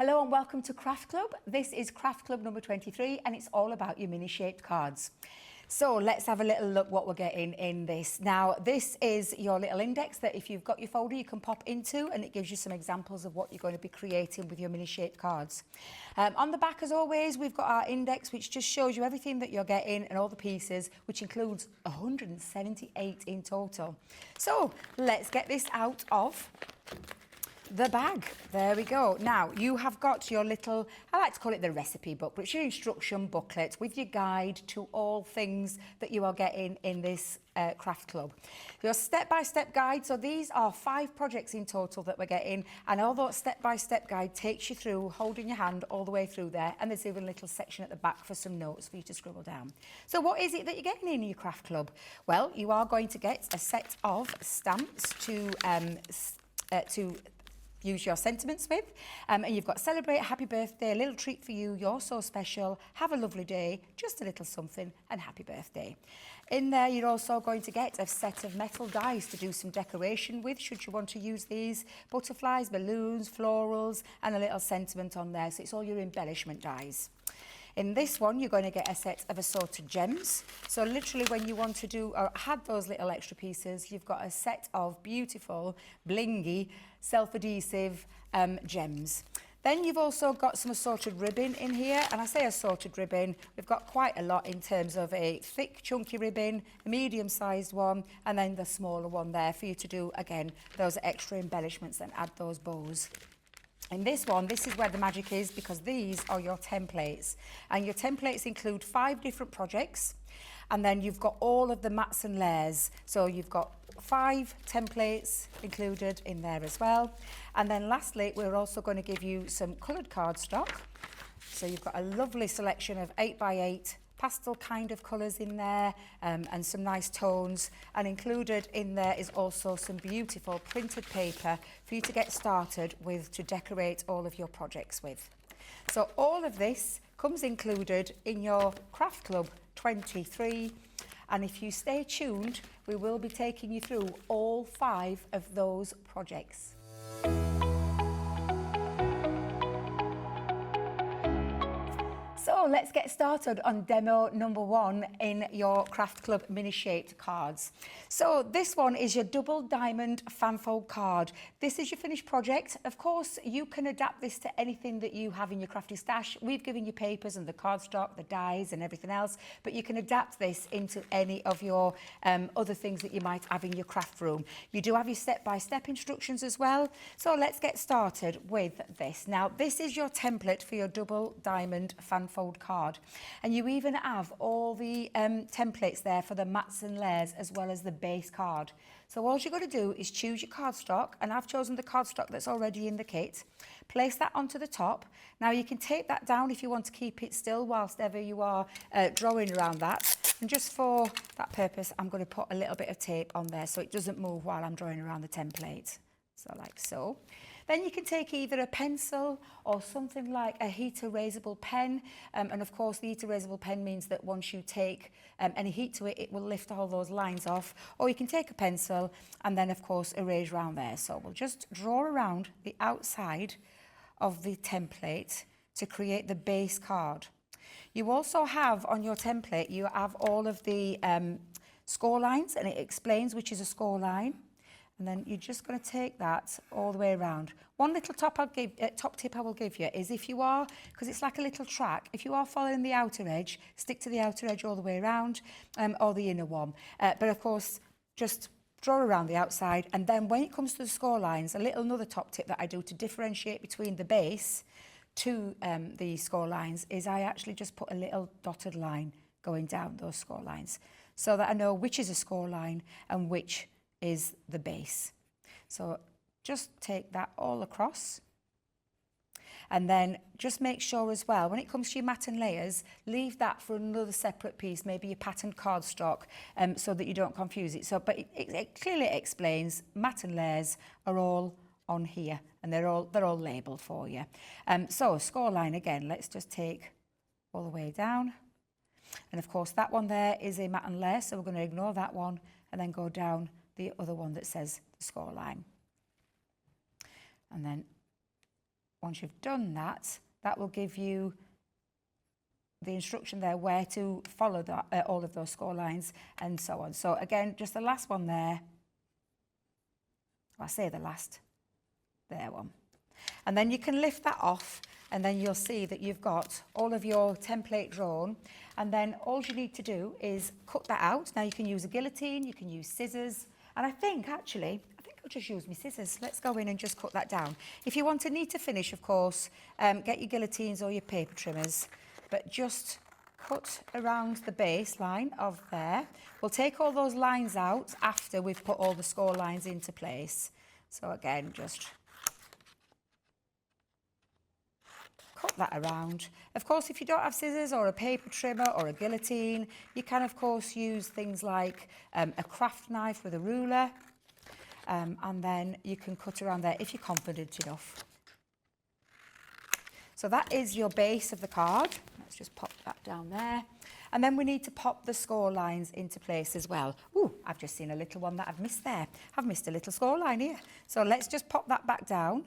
Hello and welcome to Craft Club. This is Craft Club number 23 and it's all about your mini shaped cards. So let's have a little look what we're getting in this. Now this is your little index that if you've got your folder you can pop into, and it gives you some examples of what you're going to be creating with your mini shaped cards. On the back as always we've got our index which just shows you everything that you're getting and all the pieces, which includes 178 in total. So let's get this out of the bag. There we go. Now you have got your little, I like to call it the recipe book, but it's your instruction booklet with your guide to all things that you are getting in this craft club. Your step-by-step guide, so these are 5 projects in total that we're getting, and although step-by-step guide takes you through holding your hand all the way through there, and there's even a little section at the back for some notes for you to scribble down. So what is it that you're getting in your craft club? Well, you are going to get a set of stamps to use your sentiments with, and you've got celebrate, happy birthday, a little treat for you, you're so special, have a lovely day, just a little something, and happy birthday. In there you're also going to get a set of metal dies to do some decoration with, should you want to use these, butterflies, balloons, florals, and a little sentiment on there, so it's all your embellishment dies. In this one, you're going to get a set of assorted gems. So literally when you want to do or add those little extra pieces, you've got a set of beautiful, blingy, self-adhesive gems. Then you've also got some assorted ribbon in here, and I say assorted ribbon, we've got quite a lot in terms of a thick, chunky ribbon, a medium-sized one, and then the smaller one there for you to do, again, those extra embellishments and add those bows. In this one, this is where the magic is, because these are your templates, and your templates include 5 different projects, and then you've got all of the mats and layers. So you've got 5 templates included in there as well. And then lastly, we're also going to give you some coloured cardstock. So you've got a lovely selection of 8x8 pastel kind of colours in there, and some nice tones, and included in there is also some beautiful printed paper for you to get started with to decorate all of your projects with. So all of this comes included in your Craft Club 23, and if you stay tuned we will be taking you through all 5 of those projects. So let's get started on demo number 1 in your Craft Club mini shaped cards. So this one is your double diamond fanfold card. This is your finished project. Of course, you can adapt this to anything that you have in your crafty stash. We've given you papers and the cardstock, the dies and everything else, but you can adapt this into any of your other things that you might have in your craft room. You do have your step-by-step instructions as well. So let's get started with this. Now, this is your template for your double diamond fanfold card, and you even have all the templates there for the mats and layers as well as the base card. So all you've got to do is choose your cardstock, and I've chosen the cardstock that's already in the kit. Place that onto the top. Now you can tape that down if you want to keep it still whilst ever you are drawing around that, and just for that purpose I'm going to put a little bit of tape on there so it doesn't move while I'm drawing around the template, so like so. Then you can take either a pencil or something like a heat erasable pen, and of course the heat erasable pen means that once you take any heat to it, it will lift all those lines off. Or you can take a pencil and then of course erase around there. So we'll just draw around the outside of the template to create the base card. You also have on your template, you have all of the score lines, and it explains which is a score line. And then you're just going to take that all the way around. One little top tip I will give you is, if you are, because it's like a little track, if you are following the outer edge, stick to the outer edge all the way around, or the inner one. But of course, just draw around the outside, and then when it comes to the score lines, another top tip that I do to differentiate between the base to the score lines is I actually just put a little dotted line going down those score lines so that I know which is a score line and which is the base. So just take that all across, and then just make sure as well when it comes to your mat and layers, leave that for another separate piece, maybe your patterned cardstock, so that you don't confuse it. So but it clearly explains mat and layers are all on here, and they're all labeled for you. So score line again, let's just take all the way down, and of course that one there is a mat and layer, so we're going to ignore that one and then go down the other one that says the score line. And then once you've done that, that will give you the instruction there where to follow that, all of those score lines and so on. So again, just the last one there. Well, I say the last, there one. And then you can lift that off, and then you'll see that you've got all of your template drawn, and then all you need to do is cut that out. Now you can use a guillotine, you can use scissors, and I think actually, I'll just use my scissors. Let's go in and just cut that down. If you want a neater finish, of course, get your guillotines or your paper trimmers, but just cut around the base line of there. We'll take all those lines out after we've put all the score lines into place. So again, just cut that around. Of course, if you don't have scissors or a paper trimmer or a guillotine, you can of course use things like a craft knife with a ruler, and then you can cut around there if you're confident enough. So that is your base of the card. Let's just pop that down there. And then we need to pop the score lines into place as well. Ooh, I've just seen a little one that I've missed there. I've missed a little score line here. So let's just pop that back down.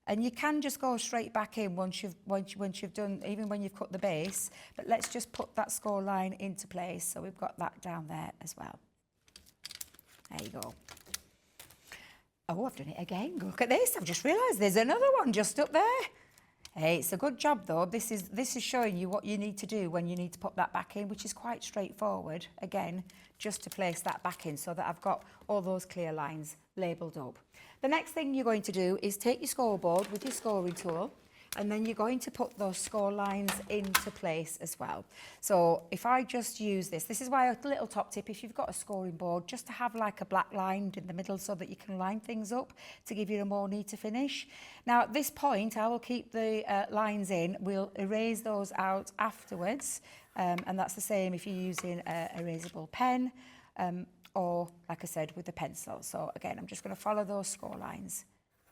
And you can just go straight back in once you've done, even when you've cut the base. But let's just put that score line into place. So we've got that down there as well. There you go. Oh, I've done it again. Look at this. I've just realised there's another one just up there. Hey, it's a good job though. This is showing you what you need to do when you need to put that back in, which is quite straightforward. Again, just to place that back in so that I've got all those clear lines labelled up. The next thing you're going to do is take your scoreboard with your scoring tool, and then you're going to put those score lines into place as well. So if I just use this is why a little top tip, if you've got a scoring board, just to have like a black line in the middle so that you can line things up to give you a more neater finish. Now at this point, I will keep the lines in. We'll erase those out afterwards. And that's the same if you're using a erasable pen or, like I said, with a pencil. So again, I'm just going to follow those score lines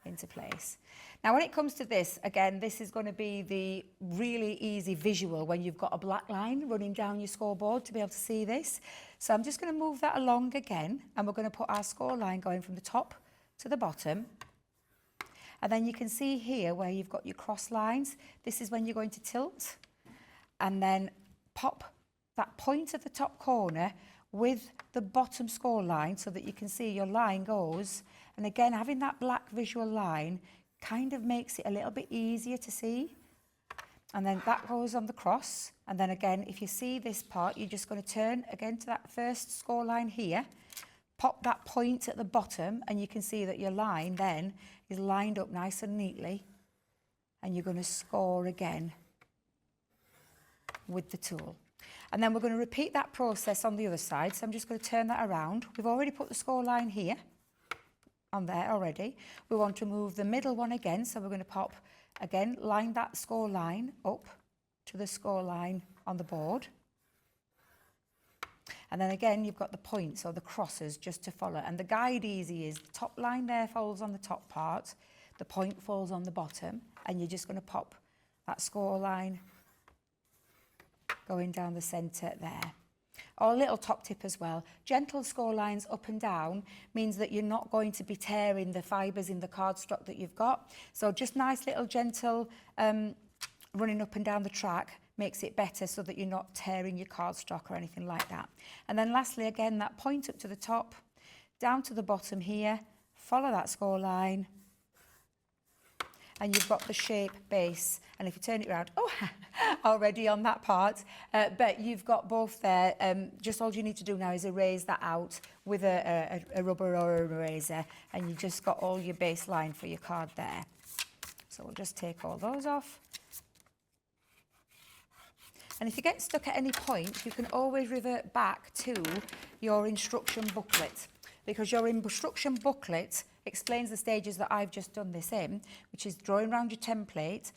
into place. Now when it comes to this, again, this is going to be the really easy visual when you've got a black line running down your scoreboard to be able to see this. So I'm just going to move that along again, and we're going to put our score line going from the top to the bottom. And then you can see here where you've got your cross lines. This is when you're going to tilt and then pop that point at the top corner with the bottom score line so that you can see your line goes. And again, having that black visual line kind of makes it a little bit easier to see. And then that goes on the cross. And then again, if you see this part, you're just going to turn again to that first score line here, pop that point at the bottom, and you can see that your line then is lined up nice and neatly. And you're going to score again with the tool. And then we're going to repeat that process on the other side. So I'm just going to turn that around. We've already put the score line here on there already. We want to move the middle one again. So we're going to pop again, line that score line up to the score line on the board. And then again, you've got the points or the crosses just to follow. And the guide easy is the top line there falls on the top part. The point falls on the bottom. And you're just going to pop that score line going down the centre there. Or a little top tip as well, gentle score lines up and down means that you're not going to be tearing the fibres in the cardstock that you've got. So just nice little gentle running up and down the track makes it better so that you're not tearing your cardstock or anything like that. And then lastly, again, that point up to the top, down to the bottom here, follow that score line, and you've got the shape base. And if you turn it around, oh, already on that part, but you've got both there. Just all you need to do now is erase that out with a rubber or an eraser, and you've just got all your baseline for your card there. So we'll just take all those off. And if you get stuck at any point, you can always revert back to your instruction booklet, because your instruction booklet explains the stages that I've just done this in, which is drawing around your template,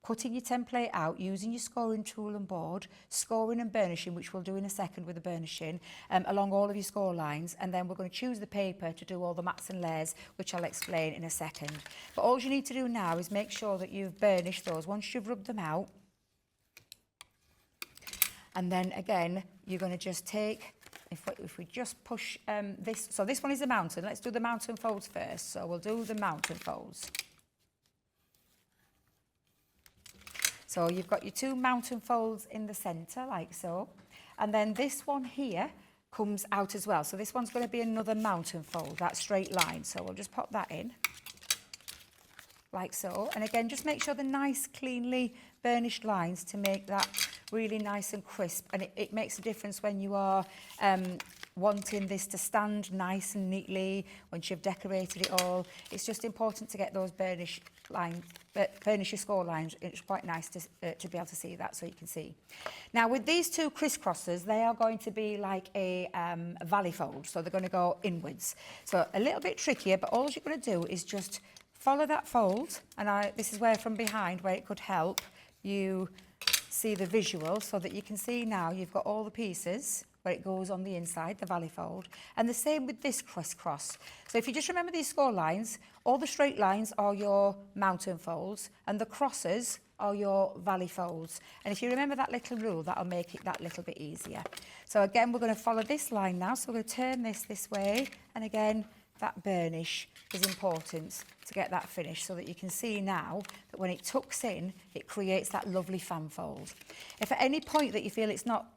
cutting your template out, using your scoring tool and board, scoring and burnishing, which we'll do in a second with the burnishing, along all of your score lines. And then we're going to choose the paper to do all the mats and layers, which I'll explain in a second. But all you need to do now is make sure that you've burnished those once you've rubbed them out. And then again, you're going to just take, if we just push this, so this one is the mountain. Let's do the mountain folds first. So we'll do the mountain folds. So you've got your two mountain folds in the centre, like so. And then this one here comes out as well. So this one's going to be another mountain fold, that straight line. So we'll just pop that in, like so. And again, just make sure they're nice, cleanly burnished lines to make that really nice and crisp. And it makes a difference when you are wanting this to stand nice and neatly once you've decorated it all. It's just important to get those burnish lines, burnish your score lines. It's quite nice to be able to see that, so you can see. Now with these two crisscrosses, they are going to be like a valley fold, so they're going to go inwards. So a little bit trickier, but all you're going to do is just follow that fold, and this is where from behind, where it could help you see the visual, so that you can see now you've got all the pieces where it goes on the inside, the valley fold. And the same with this crisscross. So if you just remember these score lines, all the straight lines are your mountain folds and the crosses are your valley folds. And if you remember that little rule, that'll make it that little bit easier. So again, we're going to follow this line now. So we're going to turn this way. And again, that burnish is important to get that finished, so that you can see now that when it tucks in, it creates that lovely fan fold. If at any point that you feel it's not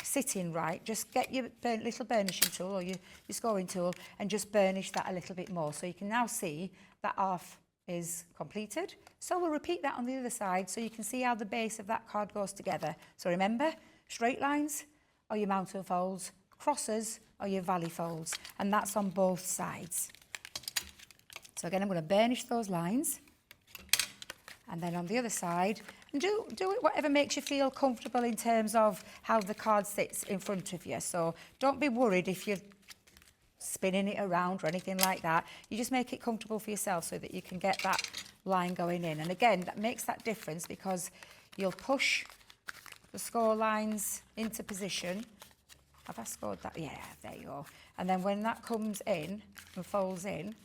sitting right, just get your little burnishing tool or your scoring tool and just burnish that a little bit more. So you can now see that half is completed. So we'll repeat that on the other side so you can see how the base of that card goes together. So remember, straight lines are your mountain folds, crosses are your valley folds, and that's on both sides. So again, I'm going to burnish those lines, and then on the other side, and do it whatever makes you feel comfortable in terms of how the card sits in front of you. So don't be worried if you're spinning it around or anything like that. You just make it comfortable for yourself so that you can get that line going in. And again, that makes that difference because you'll push the score lines into position. Have I scored that? Yeah, there you go. And then when that comes in and folds in,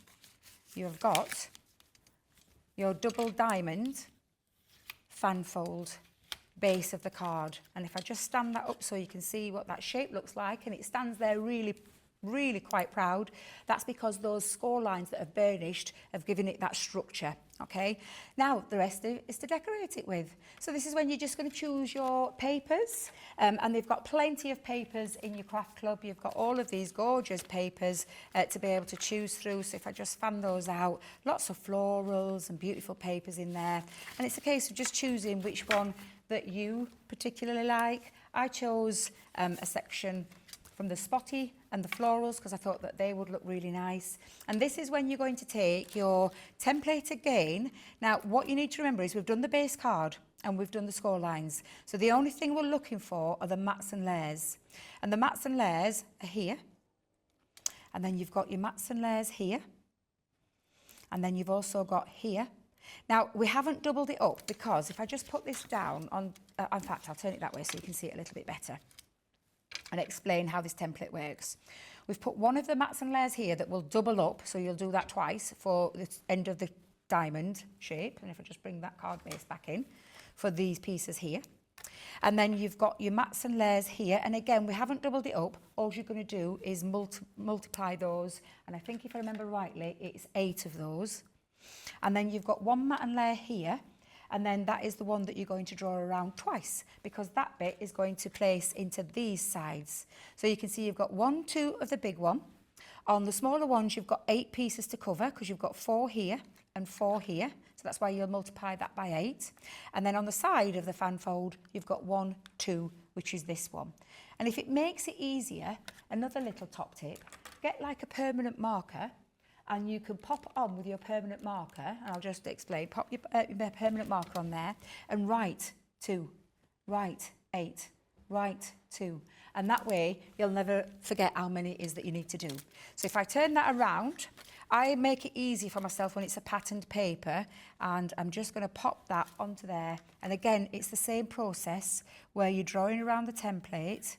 you've got your double diamond fan fold base of the card. And if I just stand that up so you can see what that shape looks like, and it stands there really quite proud, that's because those score lines that have burnished have given it that structure. Okay, now the rest is to decorate it with. So this is when you're just going to choose your papers, and they've got plenty of papers in your craft club. You've got all of these gorgeous papers to be able to choose through. So if I just fan those out, lots of florals and beautiful papers in there, and it's a case of just choosing which one that you particularly like. I chose a section from the spotty and the florals because I thought that they would look really nice. And this is when you're going to take your template again. Now, what you need to remember is we've done the base card and we've done the score lines. So the only thing we're looking for are the mats and layers. And the mats and layers are here. And then you've got your mats and layers here. And then you've also got here. Now, we haven't doubled it up because if I just put this down on, in fact, I'll turn it that way so you can see it a little bit better and explain how this template works. We've put one of the mats and layers here that will double up, so you'll do that twice for the end of the diamond shape. And if I just bring that card base back in for these pieces here. And then you've got your mats and layers here. And again, we haven't doubled it up. All you're going to do is multiply those. And I think if I remember rightly, it's 8 of those. And then you've got one mat and layer here. And then that is the one that you're going to draw around twice, because that bit is going to place into these sides. So you can see you've got 1, 2 of the big one. On the smaller ones, you've got 8 pieces to cover because you've got 4 here and 4 here. So that's why you'll multiply that by 8. And then on the side of the fan fold, you've got 1, 2, which is this one. And if it makes it easier, another little top tip, get like a permanent marker. And you can pop on with your permanent marker, and I'll just explain, pop your permanent marker on there and write 2, write 8, write 2. And that way, you'll never forget how many it is that you need to do. So if I turn that around, I make it easy for myself when it's a patterned paper, and I'm just going to pop that onto there. And again, it's the same process where you're drawing around the template.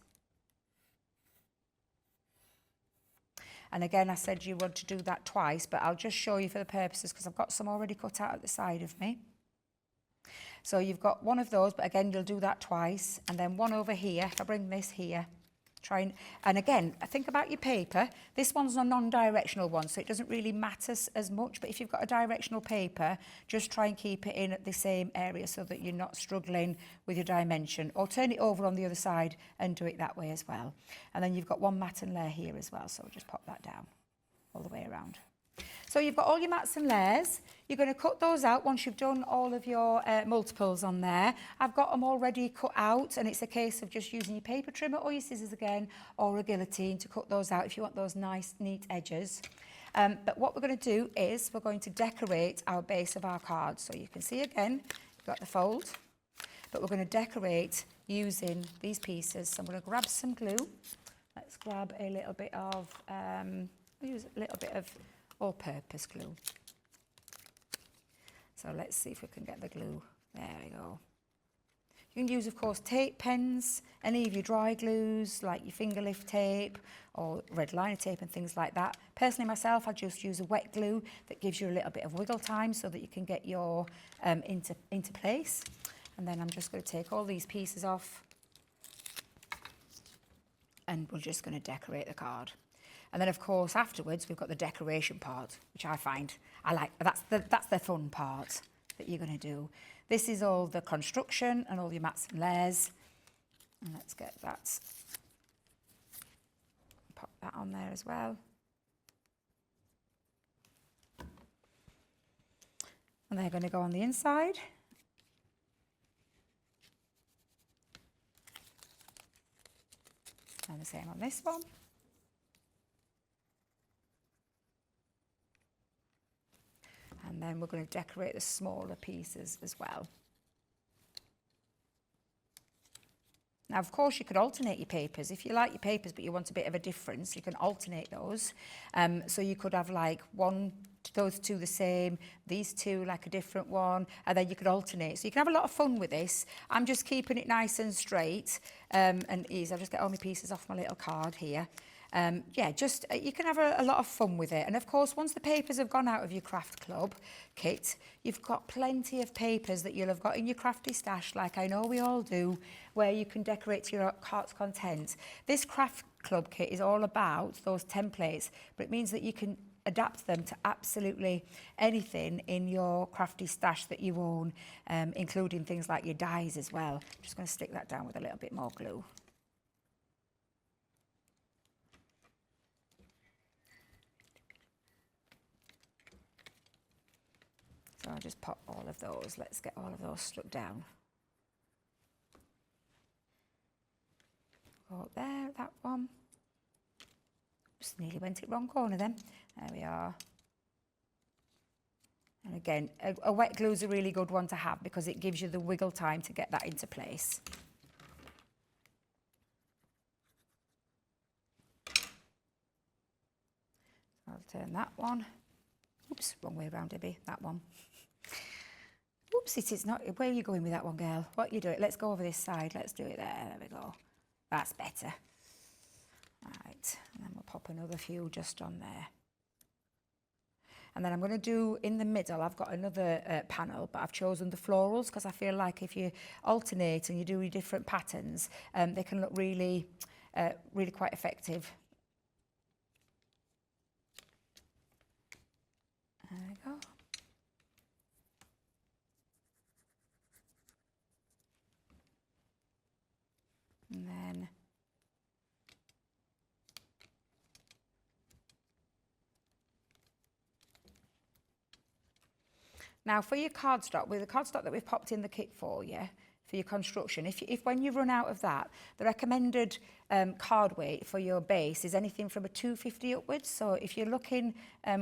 And again, I said you want to do that twice, but I'll just show you for the purposes because I've got some already cut out at the side of me. So you've got one of those, but again, you'll do that twice. And then one over here, if I bring this here, And again, think about your paper. This one's a non-directional one, so it doesn't really matter as much, but if you've got a directional paper, just try and keep it in at the same area so that you're not struggling with your dimension, or turn it over on the other side and do it that way as well. And then you've got one mat and layer here as well, so just pop that down all the way around. So you've got all your mats and layers. You're going to cut those out once you've done all of your multiples on there. I've got them already cut out, and it's a case of just using your paper trimmer or your scissors again, or a guillotine to cut those out if you want those nice, neat edges. But what we're going to do is we're going to decorate our base of our cards. So you can see again, you've got the fold, but we're going to decorate using these pieces. So I'm going to grab some glue. Let's grab a little bit of, use a little bit of all-purpose glue. So let's see if we can get the glue. There we go. You can use, of course, tape pens, any of your dry glues, like your finger lift tape or red liner tape and things like that. Personally, myself, I just use a wet glue that gives you a little bit of wiggle time so that you can get your into place. And then I'm just going to take all these pieces off, and we're just going to decorate the card. And then, of course, afterwards, we've got the decoration part, which I find I like. That's the fun part that you're going to do. This is all the construction and all your mats and layers. And let's get that. Pop that on there as well. And they're going to go on the inside. And the same on this one. And then we're going to decorate the smaller pieces as well. Now, of course, you could alternate your papers. If you like your papers, but you want a bit of a difference, you can alternate those. So you could have like those two the same, these two like a different one, and then you could alternate. So you can have a lot of fun with this. I'm just keeping it nice and straight and easy. I'll just get all my pieces off my little card here. Yeah, just you can have a lot of fun with it. And of course, once the papers have gone out of your craft club kit, you've got plenty of papers that you'll have got in your crafty stash, like I know we all do, where you can decorate to your cart's content. This craft club kit is all about those templates, but it means that you can adapt them to absolutely anything in your crafty stash that you own, including things like your dies as well. I'm just going to stick that down with a little bit more glue. So I'll just pop all of those. Let's get all of those stuck down. Go up there, that one. Just nearly went it wrong corner then. There we are. And again, a wet glue is a really good one to have because it gives you the wiggle time to get that into place. I'll turn that one. Oops, wrong way around, Debbie. That one. Oops, it is not. Where are you going with that one, girl? What are you doing? Let's go over this side. Let's do it there. There we go. That's better. Right, and then we'll pop another few just on there. And then I'm going to do in the middle, I've got another panel, but I've chosen the florals because I feel like if you alternate and you do different patterns, they can look really, really quite effective. There we go. And then now for your cardstock, with the cardstock that we've popped in the kit for you, for your construction, if when you run out of that, the recommended card weight for your base is anything from a 250 upwards. So if you're looking,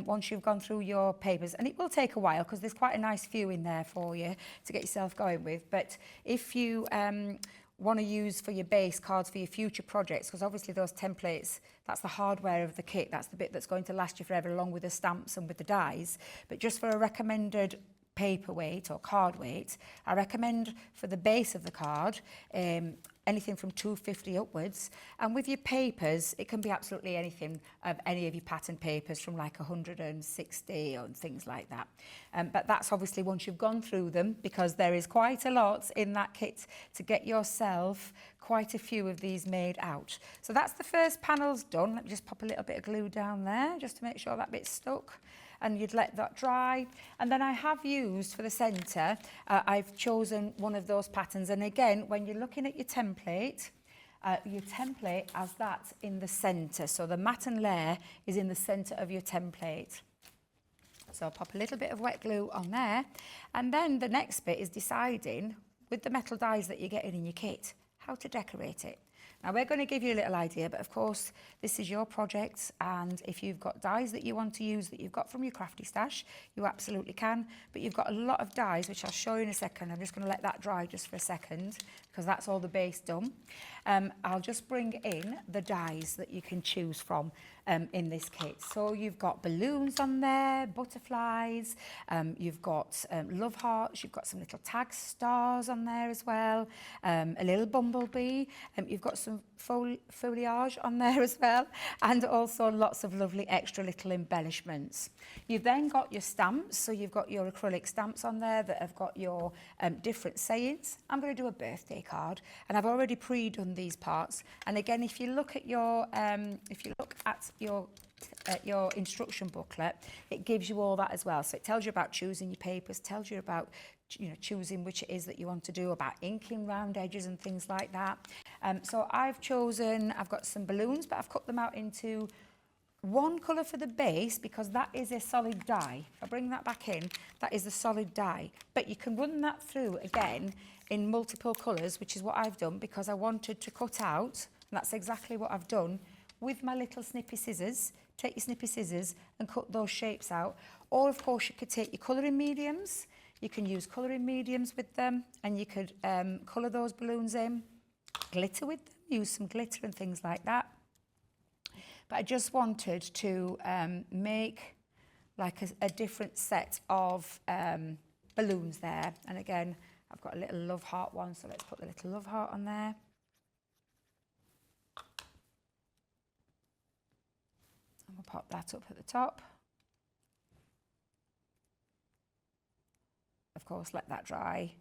once you've gone through your papers, and it will take a while because there's quite a nice few in there for you to get yourself going with, but if you want to use for your base cards for your future projects, because obviously those templates, that's the hardware of the kit, that's the bit that's going to last you forever along with the stamps and with the dies, but just for a recommended paper weight or card weight, I recommend for the base of the card anything from 250 upwards, and with your papers it can be absolutely anything of any of your pattern papers from like 160 and things like that, but that's obviously once you've gone through them, because there is quite a lot in that kit to get yourself quite a few of these made out. So that's the first panel's done. Let me just pop a little bit of glue down there just to make sure that bit's stuck. And you'd let that dry. And then I have used for the centre, I've chosen one of those patterns. And again, when you're looking at your template has that in the centre. So the matten layer is in the centre of your template. So I'll pop a little bit of wet glue on there. And then the next bit is deciding, with the metal dies that you're getting in your kit, how to decorate it. Now we're going to give you a little idea, but of course this is your project, and if you've got dies that you want to use that you've got from your crafty stash, you absolutely can, but you've got a lot of dies which I'll show you in a second. I'm just going to let that dry just for a second because that's all the base done. I'll just bring in the dies that you can choose from in this kit. So you've got balloons on there, butterflies, you've got love hearts, you've got some little tag stars on there as well, a little bumblebee, you've got some foliage on there as well, and also lots of lovely extra little embellishments. You've then got your stamps, so you've got your acrylic stamps on there that have got your different sayings. I'm going to do a birthday card, and I've already pre-done these parts. And again, if you look at your your instruction booklet, it gives you all that as well. So it tells you about choosing your papers, tells you about choosing which it is that you want to do, about inking round edges and things like that. So I've got some balloons, but I've cut them out into one colour for the base because that is a solid die. If I bring that back in, that is the solid die. But you can run that through again in multiple colours, which is what I've done because I wanted to cut out, and that's exactly what I've done, with my little snippy scissors. Take your snippy scissors and cut those shapes out. Or of course you could take your colouring mediums. You can use colouring mediums with them, and you could colour those balloons in, glitter with them, use some glitter and things like that. But I just wanted to make like a different set of balloons there. And again, I've got a little love heart one, so let's put the little love heart on there. And we'll pop that up at the top. Of course, let that dry.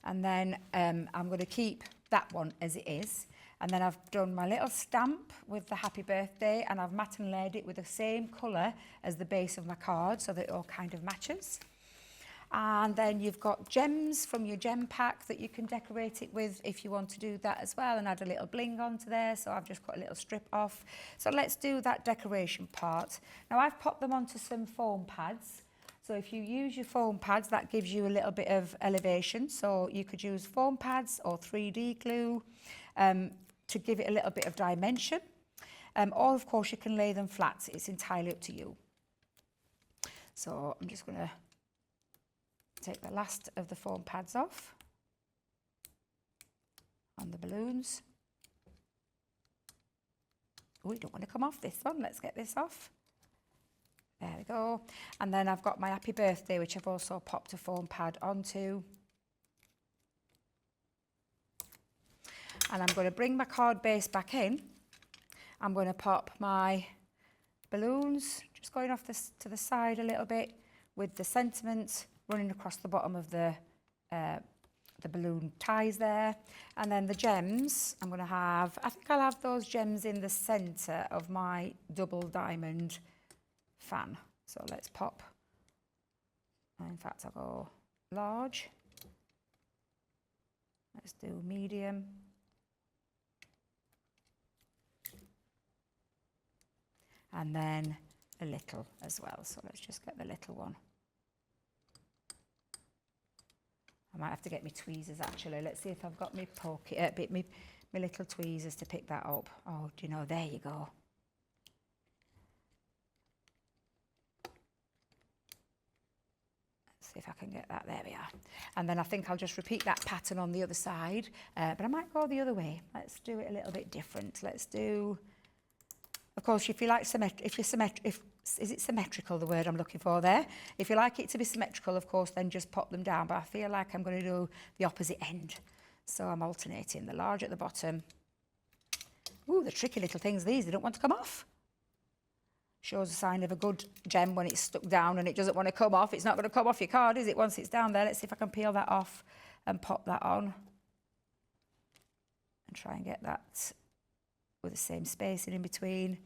And then I'm going to keep that one as it is. And then I've done my little stamp with the happy birthday, and I've matten layed it with the same colour as the base of my card so that it all kind of matches. And then you've got gems from your gem pack that you can decorate it with if you want to do that as well, and add a little bling onto there. So I've just cut a little strip off. So let's do that decoration part. Now I've popped them onto some foam pads. So if you use your foam pads, that gives you a little bit of elevation. So you could use foam pads or 3D glue to give it a little bit of dimension. Or of course you can lay them flat. It's entirely up to you. So I'm just going to take the last of the foam pads off on the balloons. Oh, you don't want to come off this one. Let's get this off. There we go. And then I've got my happy birthday, which I've also popped a foam pad onto. And I'm going to bring my card base back in. I'm going to pop my balloons, just going off this to the side a little bit, with the sentiment running across the bottom of the balloon ties there. And then the gems, I think I'll have those gems in the centre of my double diamond fan. So let's pop, in fact I'll go large, let's do medium, and then a little as well. So let's just get the little one. I might have to get my tweezers actually. Let's see if I've got my my little tweezers to pick that up. Oh, do you know, there you go. Let's see if I can get that. There we are. And then I think I'll just repeat that pattern on the other side. But I might go the other way. Let's do it a little bit different. Let's do, of course, if you like is it symmetrical, the word I'm looking for there? If you like it to be symmetrical, of course, then just pop them down. But I feel like I'm going to do the opposite end. So I'm alternating the large at the bottom. Ooh, the tricky little things, these, they don't want to come off. Shows a sign of a good gem when it's stuck down and it doesn't want to come off. It's not going to come off your card, is it, once it's down there? Let's see if I can peel that off and pop that on. and try and get that with the same spacing in between.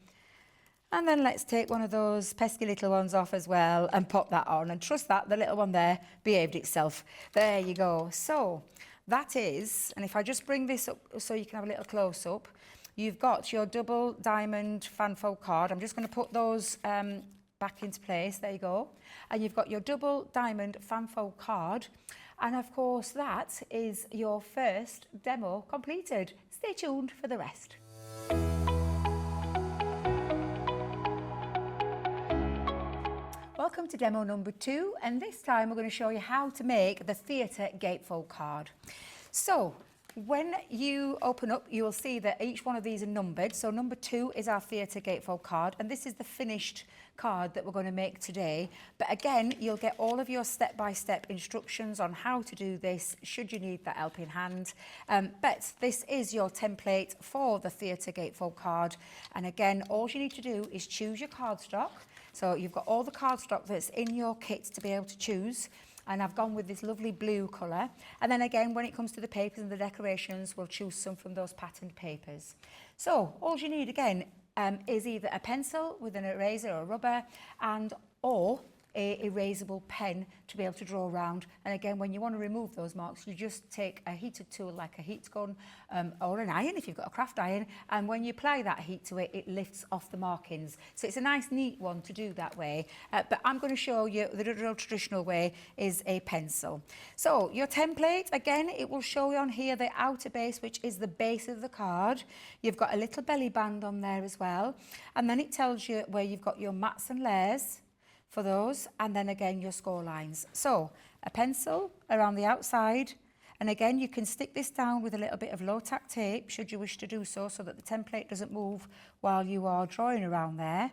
And then let's take one of those pesky little ones off as well and pop that on, and trust that the little one there behaved itself. There you go. So that is, and if I just bring this up so you can have a little close up, you've got your double diamond fanfold card. I'm just going to put those back into place. There you go. And you've got your double diamond fanfold card. And of course, that is your first demo completed. Stay tuned for the rest. Welcome to demo number 2, and this time we're going to show you how to make the theatre gatefold card. So when you open up, you will see that each one of these are numbered. So number 2 is our theatre gatefold card, and this is the finished card that we're going to make today. But again, you'll get all of your step-by-step instructions on how to do this should you need that helping hand. But this is your template for the theatre gatefold card, and again, all you need to do is choose your cardstock. So you've got all the cardstock that's in your kit to be able to choose, and I've gone with this lovely blue colour. And then again, when it comes to the papers and the decorations, we'll choose some from those patterned papers. So all you need again is either a pencil with an eraser or rubber, or a erasable pen to be able to draw around. And again, when you want to remove those marks, you just take a heated tool like a heat gun or an iron if you've got a craft iron, and when you apply that heat to it, it lifts off the markings. So it's a nice neat one to do that way, but I'm going to show you the real traditional way is a pencil. So your template, again, it will show you on here the outer base, which is the base of the card. You've got a little belly band on there as well, and then it tells you where you've got your mats and layers for those, and then again your score lines. So a pencil around the outside, and again you can stick this down with a little bit of low tack tape should you wish to do so, so that the template doesn't move while you are drawing around there.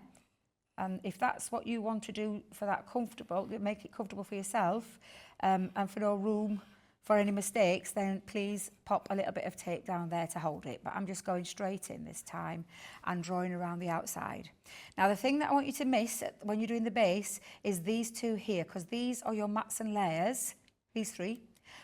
And if that's what you want to do for that comfortable, make it comfortable for yourself, and for no room for any mistakes, then please pop a little bit of tape down there to hold it. But I'm just going straight in this time and drawing around the outside. Now the thing that I want you to miss when you're doing the base is these two here, because these are your mats and layers, these 3,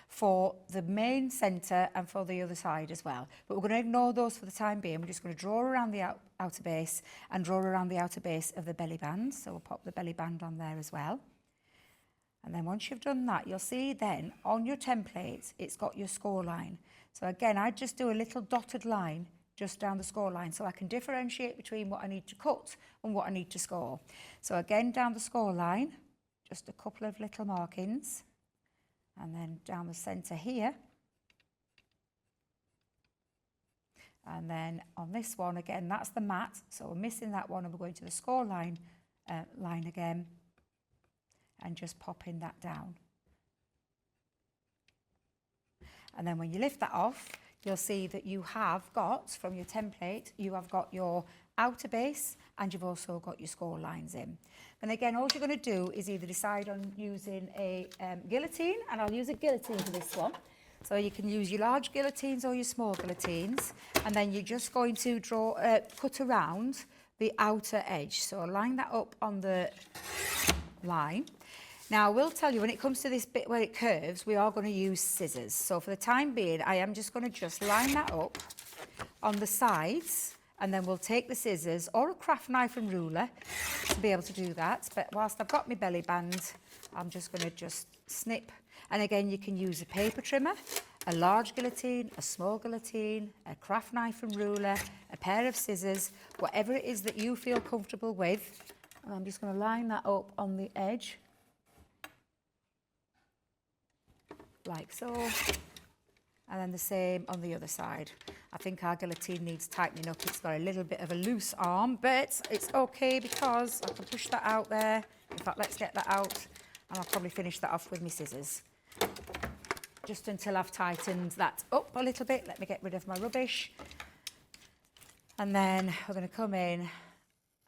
for the main centre and for the other side as well. But we're going to ignore those for the time being. We're just going to draw around the outer base and draw around the outer base of the belly band. So we'll pop the belly band on there as well. And then once you've done that, you'll see then on your template, it's got your score line. So again, I just do a little dotted line just down the score line so I can differentiate between what I need to cut and what I need to score. So again, down the score line, just a couple of little markings. And then down the centre here. And then on this one, again, that's the mat. So we're missing that one, and we're going to the score line again. And just popping that down. And then when you lift that off, you'll see that you have got, from your template, you have got your outer base, and you've also got your score lines in. And again, all you're going to do is either decide on using a guillotine, and I'll use a guillotine for this one. So you can use your large guillotines or your small guillotines, and then you're just going to cut around the outer edge. So line that up on the line. Now, I will tell you, when it comes to this bit where it curves, we are going to use scissors. So for the time being, I am just going to just line that up on the sides, and then we'll take the scissors or a craft knife and ruler to be able to do that. But whilst I've got my belly band, I'm just going to just snip. And again, you can use a paper trimmer, a large guillotine, a small guillotine, a craft knife and ruler, a pair of scissors, whatever it is that you feel comfortable with. And I'm just going to line that up on the edge, like so, and then the same on the other side. I think our guillotine needs tightening up. It's got a little bit of a loose arm, but it's okay because I can push that out there. In fact, let's get that out, and I'll probably finish that off with my scissors. Just until I've tightened that up a little bit. Let me get rid of my rubbish. And then we're going to come in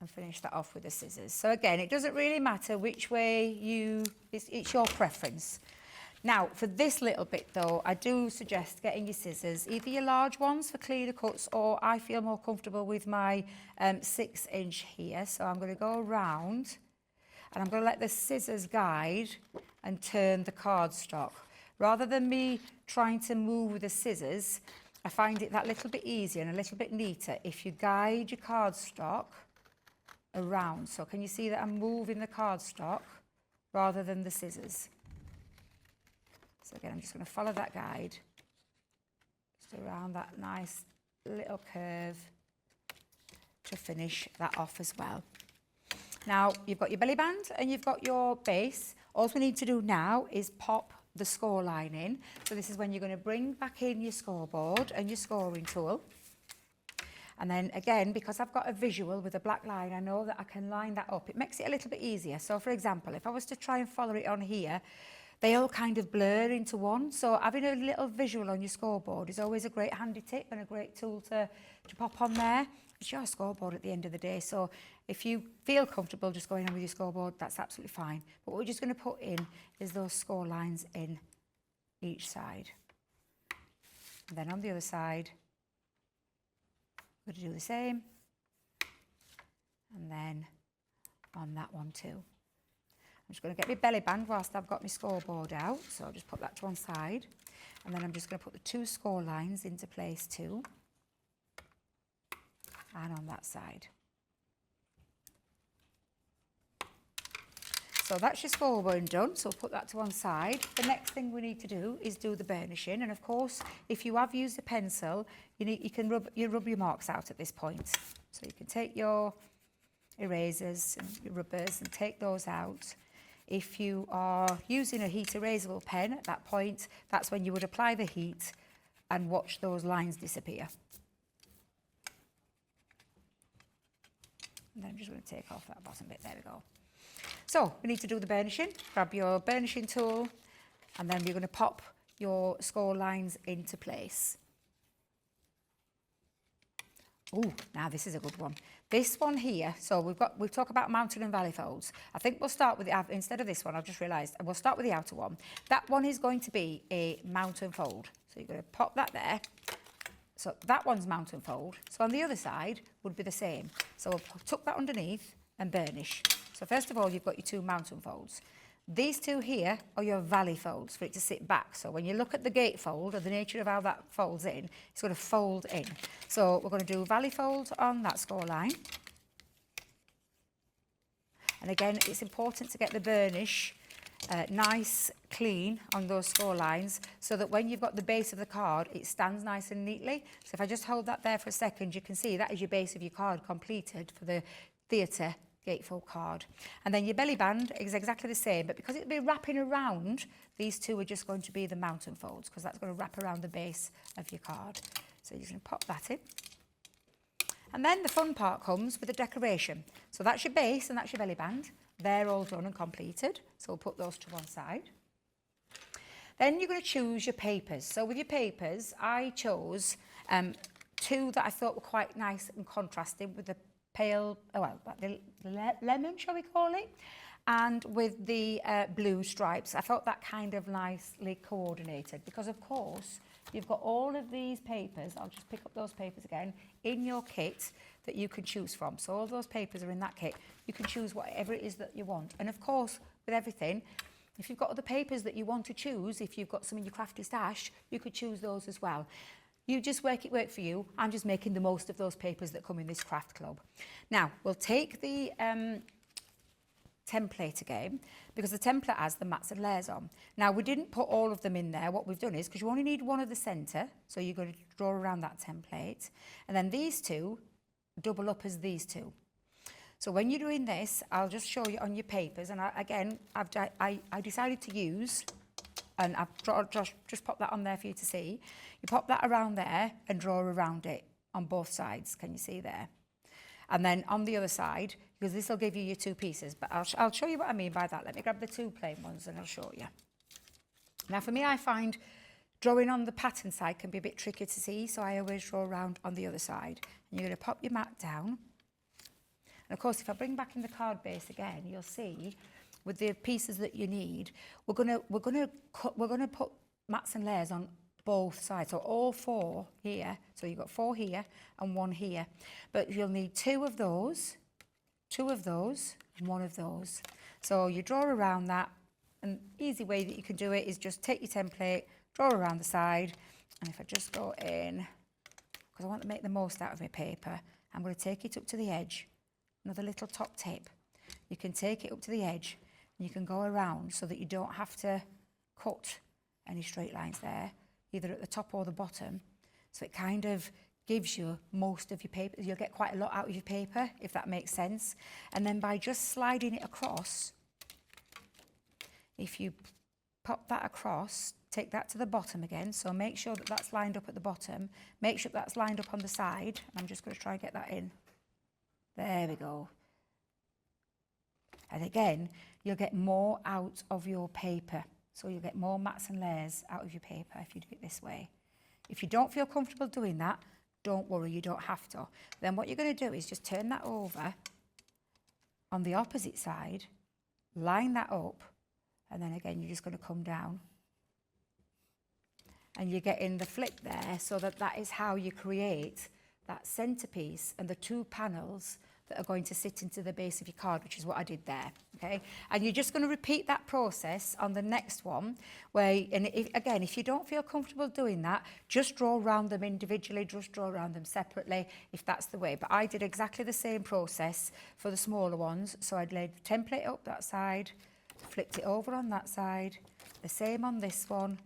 and finish that off with the scissors. So again, it doesn't really matter which way it's your preference. Now, for this little bit though, I do suggest getting your scissors, either your large ones for cleaner cuts, or I feel more comfortable with my 6-inch here. So I'm going to go around, and I'm going to let the scissors guide and turn the cardstock. Rather than me trying to move with the scissors, I find it that little bit easier and a little bit neater if you guide your cardstock around. So can you see that I'm moving the cardstock rather than the scissors? So again, I'm just going to follow that guide, just around that nice little curve to finish that off as well. Now, you've got your belly band and you've got your base. All we need to do now is pop the score line in. So this is when you're going to bring back in your scoreboard and your scoring tool. And then again, because I've got a visual with a black line, I know that I can line that up. It makes it a little bit easier. So for example, if I was to try and follow it on here, they all kind of blur into one. So having a little visual on your scoreboard is always a great handy tip and a great tool to pop on there. It's your scoreboard at the end of the day. So if you feel comfortable just going on with your scoreboard, that's absolutely fine. But what we're just going to put in is those score lines in each side. And then on the other side, we're going to do the same. And then on that one too. I'm just going to get my belly band whilst I've got my scoreboard out. So I'll just put that to one side. And then I'm just going to put the two score lines into place too. And on that side. So that's your scoreboard done, so put that to one side. The next thing we need to do is do the burnishing, and of course, if you have used a pencil, you can rub your marks out at this point. So you can take your erasers and your rubbers and take those out. If you are using a heat erasable pen at that point, that's when you would apply the heat and watch those lines disappear. And then I'm just going to take off that bottom bit. There we go. So we need to do the burnishing. Grab your burnishing tool and then we're going to pop your score lines into place. Oh, now this is a good one. This one here, so we'll talk about mountain and valley folds. I think we'll start with the, instead of this one, I've just realised, we'll start with the outer one. That one is going to be a mountain fold. So you're going to pop that there. So that one's mountain fold. So on the other side would be the same. So we'll tuck that underneath and burnish. So first of all, you've got your two mountain folds. These two here are your valley folds for it to sit back. So when you look at the gatefold or the nature of how that folds in, it's going to fold in. So we're going to do valley fold on that score line. And again, it's important to get the burnish nice, clean on those score lines so that when you've got the base of the card, it stands nice and neatly. So if I just hold that there for a second, you can see that is your base of your card completed for the theatre gatefold card. And then your belly band is exactly the same, but because it'll be wrapping around, these two are just going to be the mountain folds because that's going to wrap around the base of your card. So you're just going to pop that in. And then the fun part comes with the decoration. So that's your base and that's your belly band. They're all done and completed. So we'll put those to one side. Then you're going to choose your papers. So with your papers, I chose two that I thought were quite nice and contrasting with the pale, the lemon, shall we call it? And with the blue stripes. I thought that kind of nicely coordinated because, of course, you've got all of these papers, I'll just pick up those papers again, in your kit that you can choose from. So all those papers are in that kit. You can choose whatever it is that you want. And of course, with everything, if you've got other papers that you want to choose, if you've got some in your crafty stash, you could choose those as well. You just work for you. I'm just making the most of those papers that come in this craft club. Now, we'll take the template again, because the template has the mats and layers on. Now, we didn't put all of them in there. What we've done is, because you only need one at the centre, so you're going to draw around that template. And then these two double up as these two. So when you're doing this, I'll just show you on your papers. And I decided to use, and I've just popped that on there for you to see. You pop that around there and draw around it on both sides. Can you see there? And then on the other side, because this will give you your two pieces, but I'll show you what I mean by that. Let me grab the two plain ones and I'll show you. Now for me, I find drawing on the pattern side can be a bit tricky to see, so I always draw around on the other side. And you're going to pop your mat down. And of course, if I bring back in the card base again, you'll see with the pieces that you need, we're going to put mats and layers on both sides, so all four here. So you've got four here and one here, but you'll need two of those, and one of those. So you draw around that. An easy way that you can do it is just take your template, draw around the side, and if I just go in because I want to make the most out of my paper, I'm going to take it up to the edge, another little top tip. You can take it up to the edge and you can go around so that you don't have to cut any straight lines there, either at the top or the bottom. So it kind of gives you most of your paper. You'll get quite a lot out of your paper, if that makes sense. And then by just sliding it across, if you pop that across, take that to the bottom again. So make sure that that's lined up at the bottom. Make sure that's lined up on the side. I'm just going to try and get that in. There we go. And again, you'll get more out of your paper. So you'll get more mats and layers out of your paper if you do it this way. If you don't feel comfortable doing that, don't worry, you don't have to. Then what you're going to do is just turn that over on the opposite side, line that up, and then again, you're just going to come down. And you're getting the flip there, so that is how you create that centerpiece and the two panels that are going to sit into the base of your card, which is what I did there, okay? And you're just going to repeat that process on the next one, where, and if you don't feel comfortable doing that, just draw around them individually, just draw around them separately, if that's the way. But I did exactly the same process for the smaller ones. So I'd laid the template up that side, flipped it over on that side, the same on this one,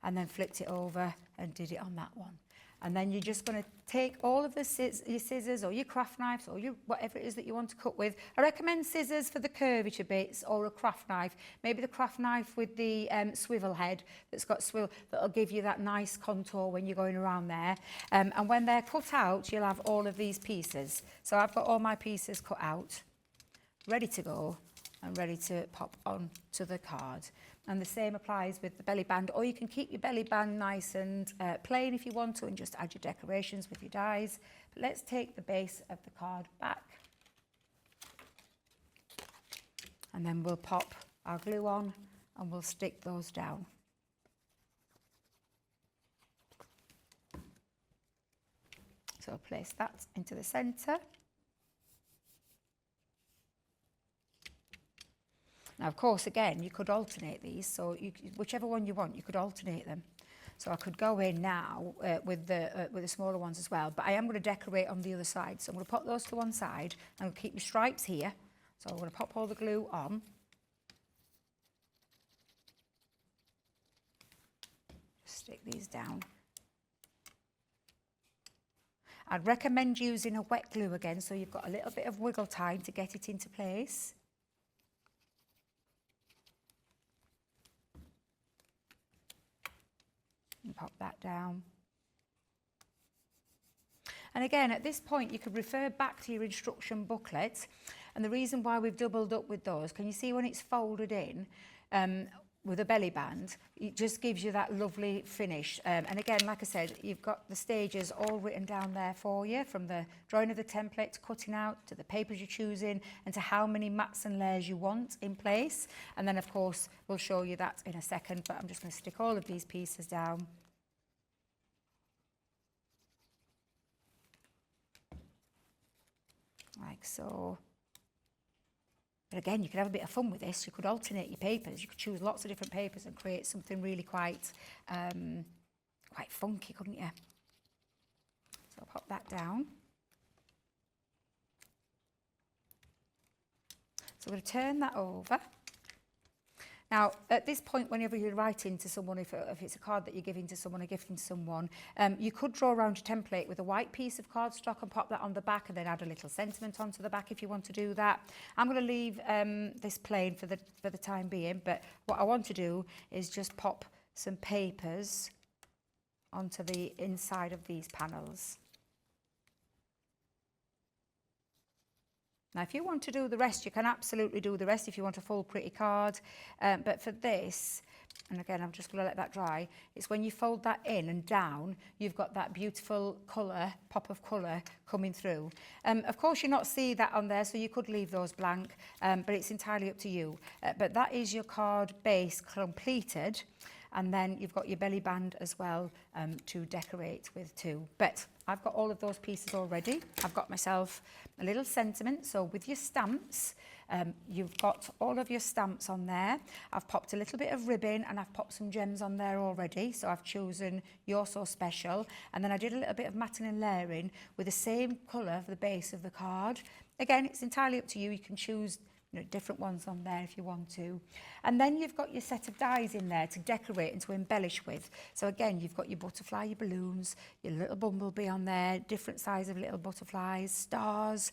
and then flipped it over and did it on that one. And then you're just going to take all of the your scissors or your craft knives or your whatever it is that you want to cut with. I recommend scissors for the curvature bits, or a craft knife. Maybe the craft knife with the swivel head that's got swivel, that'll give you that nice contour when you're going around there. And when they're cut out, you'll have all of these pieces. So I've got all my pieces cut out, ready to go and ready to pop on to the card. And the same applies with the belly band, or you can keep your belly band nice and plain if you want to, and just add your decorations with your dies. But let's take the base of the card back. And then we'll pop our glue on and we'll stick those down. So place that into the centre. Now, of course, again, you could alternate these, so whichever one you want, you could alternate them. So I could go in now with the smaller ones as well, but I am going to decorate on the other side. So I'm going to pop those to one side, and I'll keep my stripes here. So I'm going to pop all the glue on. Just stick these down. I'd recommend using a wet glue again, so you've got a little bit of wiggle time to get it into place. And pop that down. And again, at this point, you could refer back to your instruction booklet. And the reason why we've doubled up with those, can you see when it's folded in with a belly band, it just gives you that lovely finish. And again, like I said, you've got the stages all written down there for you, from the drawing of the template to cutting out, to the papers you're choosing, and to how many mats and layers you want in place. And then, of course, we'll show you that in a second, but I'm just going to stick all of these pieces down. Like so. But again, you could have a bit of fun with this. You could alternate your papers. You could choose lots of different papers and create something really quite funky, couldn't you? So I'll pop that down. So we're going to turn that over. Now, at this point, whenever you're writing to someone, if it's a card that you're giving to someone or gifting to someone, you could draw around your template with a white piece of cardstock and pop that on the back, and then add a little sentiment onto the back if you want to do that. I'm going to leave this plain for the time being, but what I want to do is just pop some papers onto the inside of these panels. Now, if you want to do the rest, you can absolutely do the rest if you want a full pretty card. But for this, and again, I'm just going to let that dry, it's when you fold that in and down, you've got that beautiful colour, pop of colour coming through. Of course, you're not seeing that on there, so you could leave those blank, but it's entirely up to you. But that is your card base completed. And then you've got your belly band as well to decorate with too. But I've got all of those pieces already. I've got myself a little sentiment. So with your stamps, You've got all of your stamps on there. I've popped a little bit of ribbon and I've popped some gems on there already. So I've chosen You're So Special. And then I did a little bit of matting and layering with the same colour for the base of the card. Again, it's entirely up to you. You can choose different ones on there if you want to. And then you've got your set of dies in there to decorate and to embellish with. So again, you've got your butterfly, your balloons, your little bumblebee on there, different size of little butterflies, stars.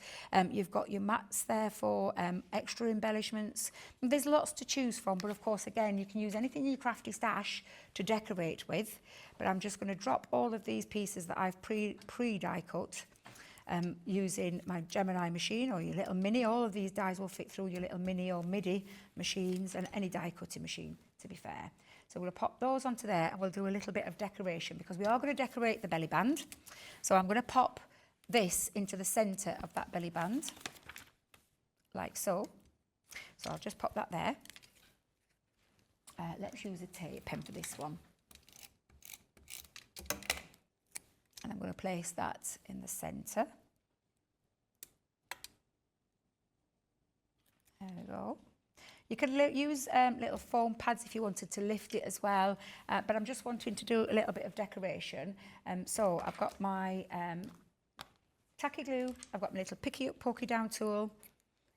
You've got your mats there for extra embellishments. And there's lots to choose from, but of course, again, you can use anything in your crafty stash to decorate with. But I'm just going to drop all of these pieces that I've pre-die cut using my Gemini machine or your little mini. All of these dies will fit through your little mini or midi machines and any die cutting machine, to be fair. So we'll pop those onto there and we'll do a little bit of decoration because we are going to decorate the belly band. So I'm going to pop this into the centre of that belly band, like so. So I'll just pop that there. Let's use a tape pen for this one. And I'm going to place that in the centre. There we go. You can use little foam pads if you wanted to lift it as well, but I'm just wanting to do a little bit of decoration. So I've got my tacky glue, I've got my little picky up, pokey down tool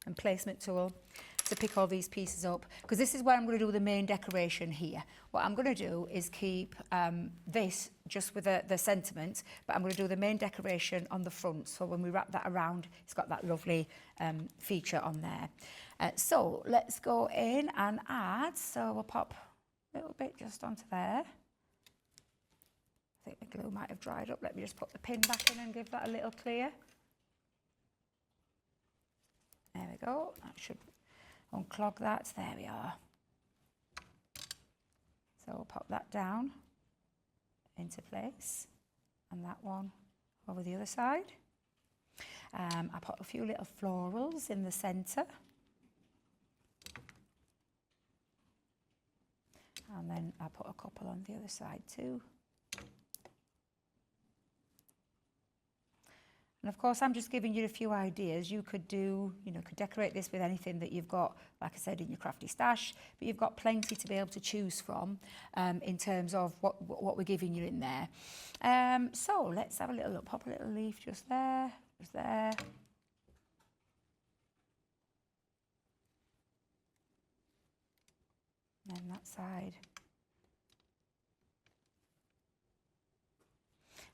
and placement tool to pick all these pieces up, because this is where I'm going to do the main decoration here. What I'm going to do is keep this just with the sentiment, but I'm going to do the main decoration on the front, so when we wrap that around, it's got that lovely feature on there. So let's go in and add, so we'll pop a little bit just onto there. I think the glue might have dried up. Let me just put the pin back in and give that a little clear. There we go, that should unclog that. There we are. So we'll pop that down into place and that one over the other side. I put a few little florals in the centre. And then I put a couple on the other side too. And of course, I'm just giving you a few ideas. You could do, could decorate this with anything that you've got, like I said, in your crafty stash, but you've got plenty to be able to choose from in terms of what we're giving you in there. So let's have a little look. Pop a little leaf just there, just there. And then that side.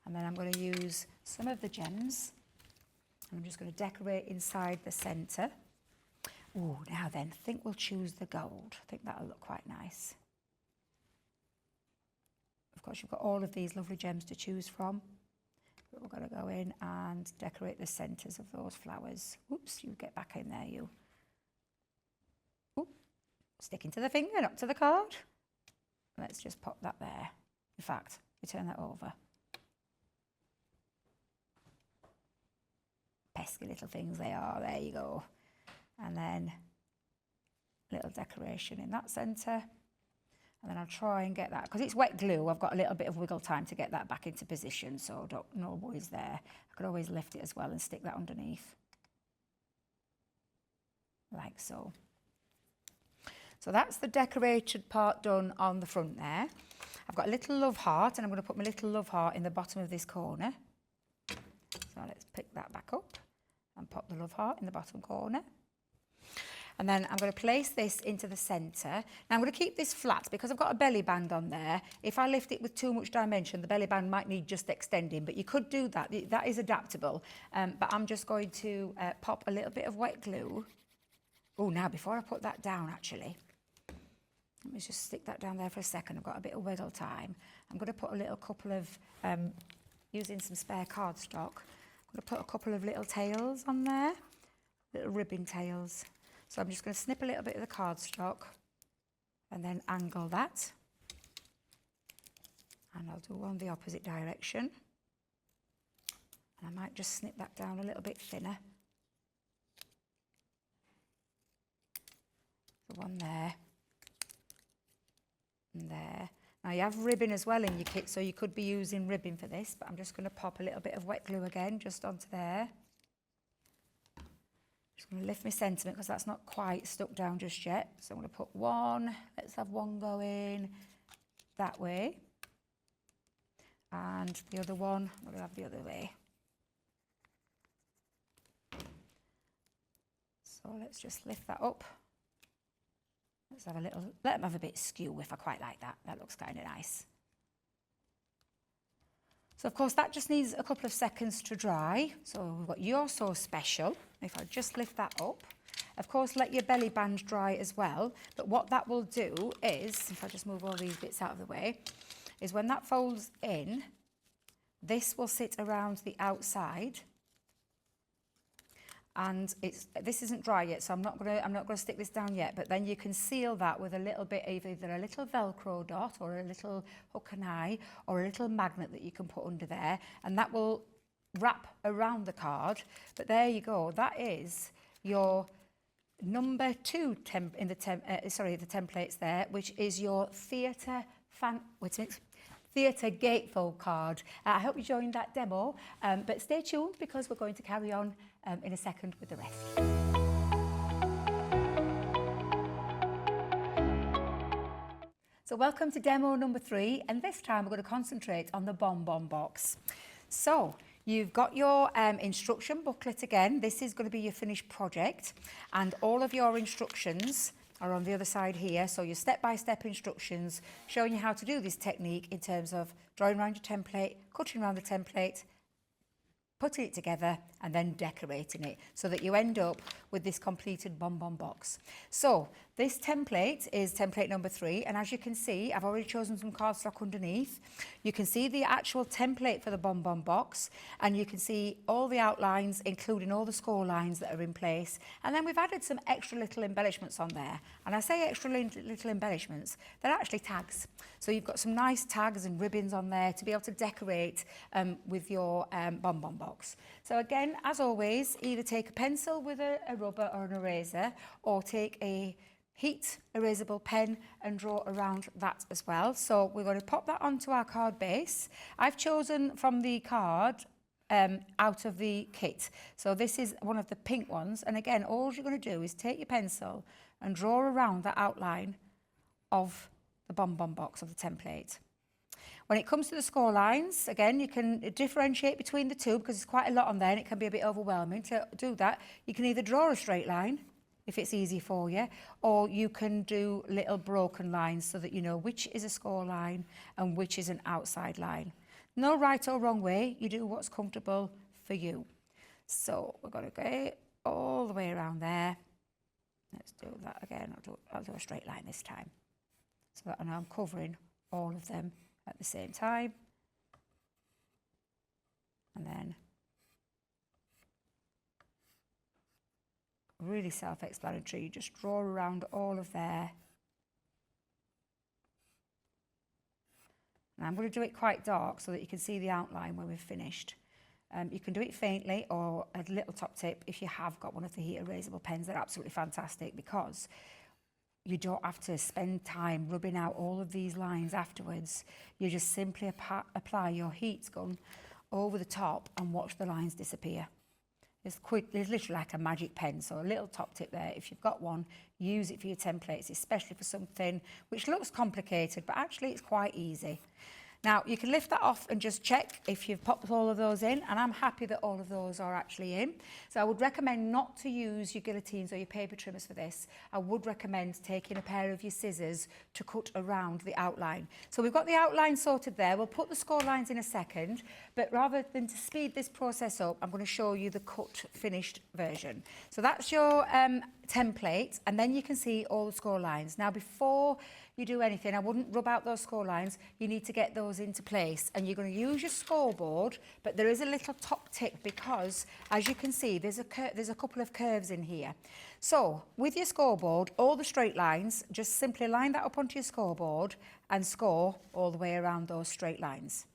And then I'm going to use some of the gems. I'm just going to decorate inside the centre. Oh, now then, I think we'll choose the gold. I think that'll look quite nice. Of course, you've got all of these lovely gems to choose from. But we're going to go in and decorate the centres of those flowers. Oops, you get back in there, you. Ooh, sticking to the finger, not to the card. Let's just pop that there. In fact, we turn that over. Pesky little things they are, there you go. And then little decoration in that centre. And then I'll try and get that, because it's wet glue, I've got a little bit of wiggle time to get that back into position, so no worries there. I could always lift it as well and stick that underneath. Like so. So that's the decorated part done on the front there. I've got a little love heart, and I'm going to put my little love heart in the bottom of this corner. So let's pick that back up and pop the love heart in the bottom corner. And then I'm going to place this into the centre. Now I'm going to keep this flat because I've got a belly band on there. If I lift it with too much dimension, the belly band might need just extending, but you could do that. That is adaptable. But I'm just going to pop a little bit of wet glue. Oh, now before I put that down, actually, let me just stick that down there for a second. I've got a bit of wiggle time. I'm going to put a little couple of, using some spare cardstock, I'm going to put a couple of little tails on there, little ribbon tails. So I'm just going to snip a little bit of the cardstock and then angle that. And I'll do one the opposite direction. And I might just snip that down a little bit thinner. The one there. And there. Now you have ribbon as well in your kit, so you could be using ribbon for this, but I'm just going to pop a little bit of wet glue again just onto there. Just I'm going to lift my sentiment because that's not quite stuck down just yet. So I'm going to put one, let's have one going that way. And the other one, I'm going to have the other way. So let's just lift that up. Let's have a little, let them have a bit skew if I quite like that. That looks kind of nice. So of course that just needs a couple of seconds to dry. So we've got You're So Special. If I just lift that up, of course let your belly band dry as well. But what that will do is, if I just move all these bits out of the way, is when that folds in, this will sit around the outside. And this isn't dry yet, so I'm not gonna stick this down yet, but then you can seal that with a little bit of either a little Velcro dot or a little hook and eye or a little magnet that you can put under there, and that will wrap around the card. But there you go, that is your number 2 the templates there, which is your theatre gatefold card. I hope you joined that demo, but stay tuned because we're going to carry on in a second with the rest. So welcome to demo number 3, and this time we're going to concentrate on the bonbon box. So you've got your instruction booklet again. This is going to be your finished project, and all of your instructions are on the other side here. So your step-by-step instructions showing you how to do this technique in terms of drawing around your template, cutting around the template, putting it together and then decorating it so that you end up with this completed bonbon box. So this template is template number 3, and as you can see, I've already chosen some cardstock underneath. You can see the actual template for the bonbon box, and you can see all the outlines, including all the score lines that are in place. And then we've added some extra little embellishments on there. And I say extra little embellishments, they're actually tags. So you've got some nice tags and ribbons on there to be able to decorate with your bonbon box. So again, as always, either take a pencil with a rubber or an eraser, or take a heat erasable pen and draw around that as well. So we're going to pop that onto our card base. I've chosen from the card out of the kit. So this is one of the pink ones. And again, all you're going to do is take your pencil and draw around the outline of the bonbon box of the template. When it comes to the score lines, again, you can differentiate between the two because there's quite a lot on there and it can be a bit overwhelming. To do that, you can either draw a straight line, if it's easy for you, or you can do little broken lines so that you know which is a score line and which is an outside line. No right or wrong way, you do what's comfortable for you. So we're going to go all the way around there. Let's do that again. I'll do a straight line this time, so that I know I'm covering all of them at the same time. And then really self-explanatory, you just draw around all of there. And I'm going to do it quite dark so that you can see the outline when we've finished. You can do it faintly or a little top tip if you have got one of the heat erasable pens. They're absolutely fantastic because you don't have to spend time rubbing out all of these lines afterwards. You just simply apply your heat gun over the top and watch the lines disappear. It's quick, it's literally like a magic pen. So a little top tip there, if you've got one, use it for your templates, especially for something which looks complicated, but actually it's quite easy. Now, you can lift that off and just check if you've popped all of those in, and I'm happy that all of those are actually in. So I would recommend not to use your guillotines or your paper trimmers for this. I would recommend taking a pair of your scissors to cut around the outline. So we've got the outline sorted there. We'll put the score lines in a second, but rather than to speed this process up, I'm going to show you the cut finished version. So that's your template, and then you can see all the score lines. Now, before you do anything, I wouldn't rub out those score lines. You need to get those into place, and you're going to use your scoreboard, but there is a little top tip because, as you can see, there's a couple of curves in here. So with your scoreboard, all the straight lines, just simply line that up onto your scoreboard and score all the way around those straight lines.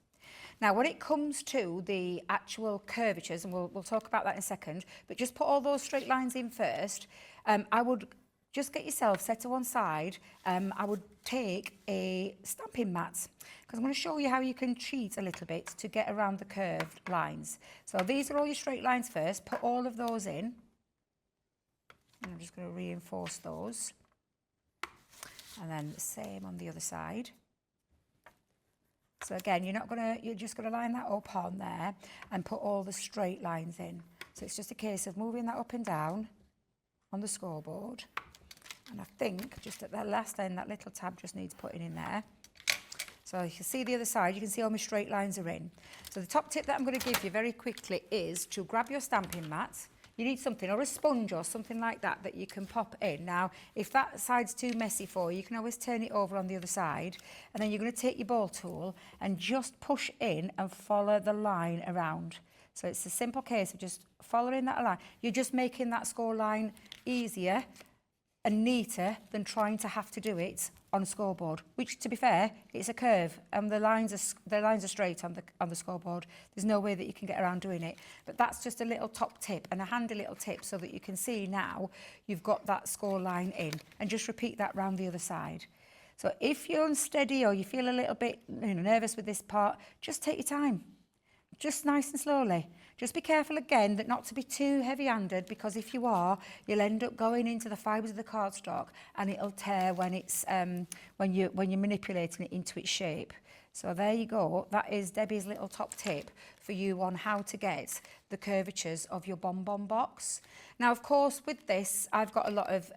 Now, when it comes to the actual curvatures, and we'll talk about that in a second, but just put all those straight lines in first. I would just get yourself set to one side. I would take a stamping mat because I'm going to show you how you can cheat a little bit to get around the curved lines. So these are all your straight lines first. Put all of those in. And I'm just going to reinforce those. And then the same on the other side. So again, you're just going to line that up on there and put all the straight lines in. So it's just a case of moving that up and down on the scoreboard. And I think just at that last end, that little tab just needs putting in there. So you can see the other side, you can see all my straight lines are in. So the top tip that I'm going to give you very quickly is to grab your stamping mat. You need something, or a sponge or something like that, that you can pop in. Now, if that side's too messy for you, you can always turn it over on the other side. And then you're going to take your ball tool and just push in and follow the line around. So it's a simple case of just following that line. You're just making that score line easier and neater than trying to have to do it on a scoreboard, which, to be fair, it's a curve and the lines are straight on the scoreboard. There's no way that you can get around doing it. But that's just a little top tip and a handy little tip so that you can see now you've got that score line in, and just repeat that round the other side. So if you're unsteady or you feel a little bit nervous with this part, just take your time. Just nice and slowly. Just be careful again that not to be too heavy-handed, because if you are, you'll end up going into the fibres of the cardstock and it'll tear when it's when you're manipulating it into its shape. So there you go. That is Debbie's little top tip for you on how to get the curvatures of your bonbon box. Now, of course, with this, I've got a lot of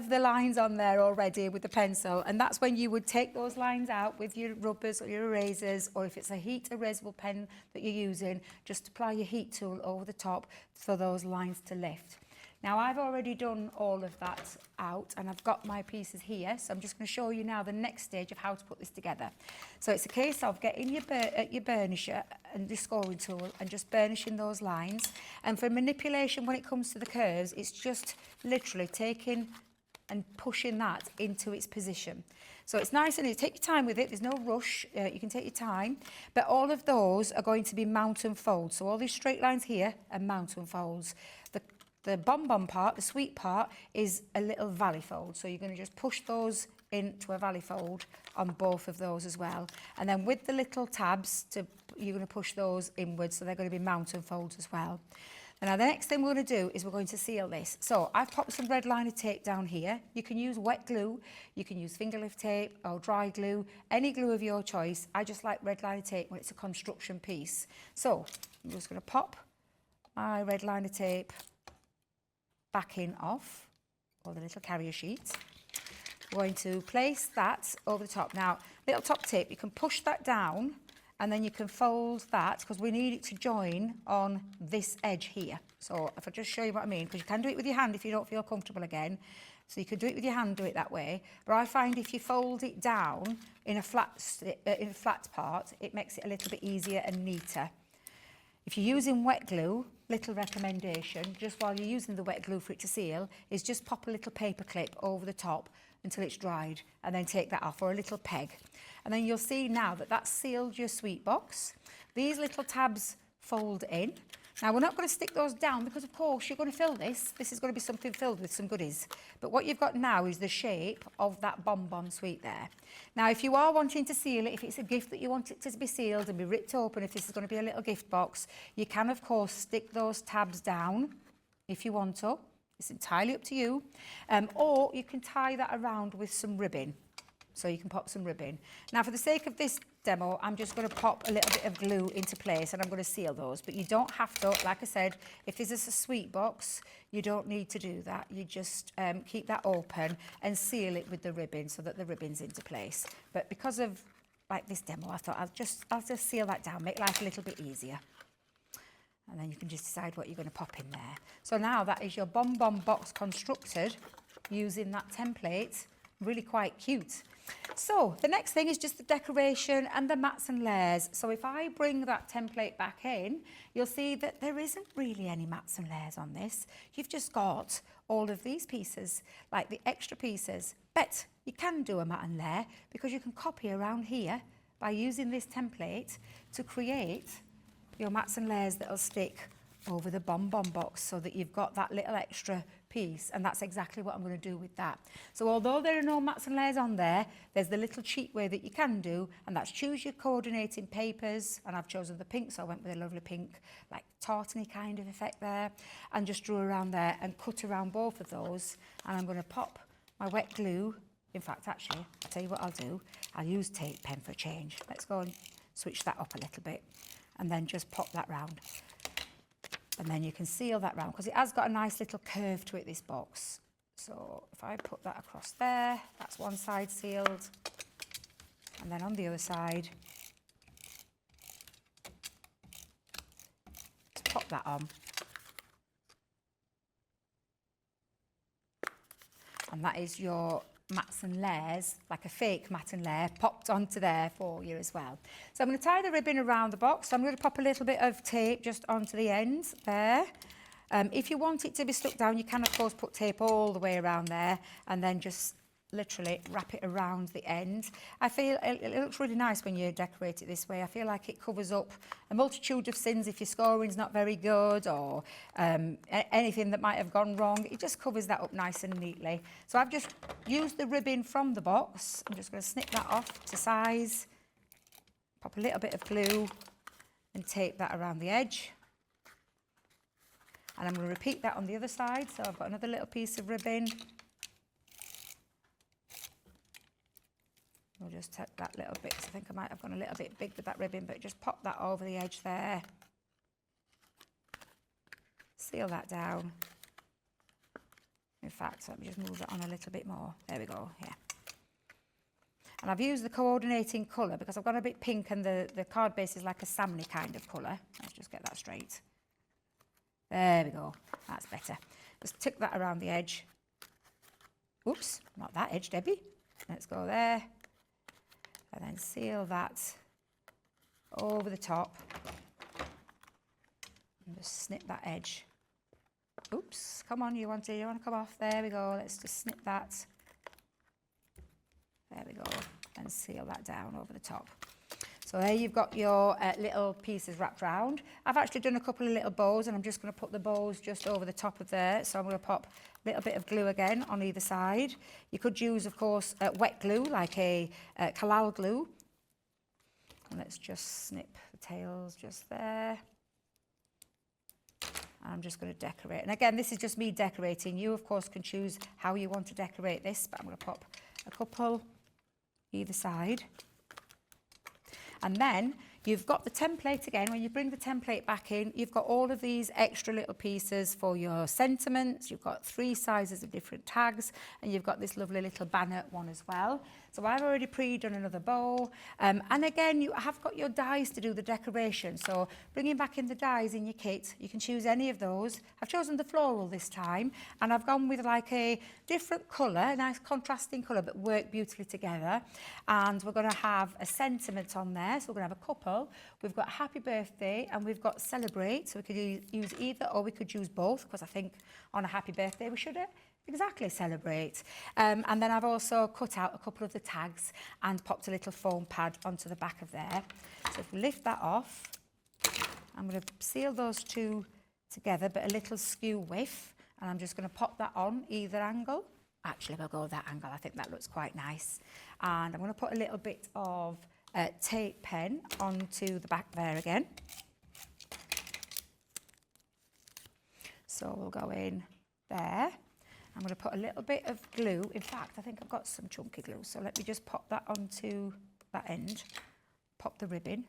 the lines on there already with the pencil, and that's when you would take those lines out with your rubbers or your erasers, or if it's a heat erasable pen that you're using, just apply your heat tool over the top for those lines to lift. Now, I've already done all of that out and I've got my pieces here, so I'm just going to show you now the next stage of how to put this together. So it's a case of getting your burnisher and the scoring tool and just burnishing those lines. And for manipulation, when it comes to the curves, it's just literally taking and pushing that into its position. So it's nice and easy. Take your time with it. There's no rush. You can take your time. But all of those are going to be mountain folds. So all these straight lines here are mountain folds. The bonbon part, the sweet part, is a little valley fold. So you're going to just push those into a valley fold on both of those as well. And then with the little tabs, you're going to push those inwards, so they're going to be mountain folds as well. And now the next thing we're going to do is we're going to seal this. So I've popped some red liner tape down here. You can use wet glue, you can use finger lift tape or dry glue, any glue of your choice. I just like red liner tape when it's a construction piece. So I'm just going to pop my red liner tape backing off, or the little carrier sheet. We're going to place that over the top. Now, little top tip, you can push that down and then you can fold that, because we need it to join on this edge here. So if I just show you what I mean, because you can do it with your hand if you don't feel comfortable again. So you can do it with your hand, do it that way. But I find if you fold it down in a flat part, it makes it a little bit easier and neater. If you're using wet glue, little recommendation, just while you're using the wet glue for it to seal, is just pop a little paper clip over the top until it's dried, and then take that off, or a little peg. And then you'll see now that that's sealed your sweet box. These little tabs fold in. Now, we're not going to stick those down because, of course, you're going to fill this. This is going to be something filled with some goodies. But what you've got now is the shape of that bonbon sweet there. Now, if you are wanting to seal it, if it's a gift that you want it to be sealed and be ripped open, if this is going to be a little gift box, you can, of course, stick those tabs down if you want to. It's entirely up to you. Or you can tie that around with some ribbon. So you can pop some ribbon. Now, for the sake of this demo, I'm just going to pop a little bit of glue into place and I'm going to seal those. But you don't have to, like I said, if this is a sweet box, you don't need to do that. You just keep that open and seal it with the ribbon so that the ribbon's into place. But because of like this demo, I thought I'll just seal that down, make life a little bit easier. And then you can just decide what you're going to pop in there. So now that is your bonbon box constructed using that template. Really quite cute. So the next thing is just the decoration and the mats and layers. So if I bring that template back in, you'll see that there isn't really any mats and layers on this. You've just got all of these pieces, like the extra pieces. But you can do a mat and layer because you can copy around here by using this template to create your mats and layers that'll stick over the bonbon box so that you've got that little extra piece, and that's exactly what I'm going to do with that. So although there are no mats and layers on there, there's the little cheat way that you can do, and that's choose your coordinating papers, and I've chosen the pink, so I went with a lovely pink, like tartany kind of effect there, and just drew around there and cut around both of those, and I'm going to pop my wet glue. In fact, actually, I'll tell you what I'll do. I'll use tape pen for a change. Let's go and switch that up a little bit, and then just pop that round. And then you can seal that round because it has got a nice little curve to it, this box. So if I put that across there, that's one side sealed. And then on the other side, just pop that on. And that is your mats and layers, like a fake mat and layer, popped onto there for you as well. So I'm going to tie the ribbon around the box. So I'm going to pop a little bit of tape just onto the ends there. If you want it to be stuck down, you can of course put tape all the way around there and then just literally wrap it around the end. I feel it looks really nice when you decorate it this way. I feel like it covers up a multitude of sins if your scoring's not very good or anything that might have gone wrong. It just covers that up nice and neatly. So I've just used the ribbon from the box. I'm just going to snip that off to size, pop a little bit of glue and tape that around the edge. And I'm going to repeat that on the other side. So I've got another little piece of ribbon. We'll just take that little bit, I think I might have gone a little bit big with that ribbon, but just pop that over the edge there. Seal that down. In fact, let me just move it on a little bit more. There we go, yeah. And I've used the coordinating colour because I've got a bit pink and the card base is like a salmony kind of colour. Let's just get that straight. There we go, that's better. Just tick that around the edge. Oops, not that edge, Debbie. Let's go there. And then seal that over the top and just snip that edge. Oops, come on, you want to come off? There we go, let's just snip that. There we go, and seal that down over the top. So there you've got your little pieces wrapped round. I've actually done a couple of little bows and I'm just going to put the bows just over the top of there. So I'm going to pop a little bit of glue again on either side. You could use, of course, wet glue, like a halal glue. And let's just snip the tails just there. And I'm just going to decorate. And again, this is just me decorating. You, of course, can choose how you want to decorate this, but I'm going to pop a couple either side. And then you've got the template again. When you bring the template back in, you've got all of these extra little pieces for your sentiments. You've got 3 sizes of different tags, and you've got this lovely little banner one as well. So I've already pre-done another bow. And again, you have got your dies to do the decoration. So bringing back in the dies in your kit, you can choose any of those. I've chosen the floral this time, and I've gone with like a different colour, a nice contrasting colour, but work beautifully together. And we're going to have a sentiment on there. So we're going to have a couple. We've got happy birthday and we've got celebrate. So we could use either or we could use both, because I think on a happy birthday we should exactly celebrate. And then I've also cut out a couple of the tags and popped a little foam pad onto the back of there. So if we lift that off, I'm going to seal those two together, but a little skew width. And I'm just going to pop that on either angle. Actually, we'll go that angle. I think that looks quite nice. And I'm going to put a little bit of tape pen onto the back there again. So we'll go in there. I'm going to put a little bit of glue. In fact, I think I've got some chunky glue. So let me just pop that onto that end. Pop the ribbon.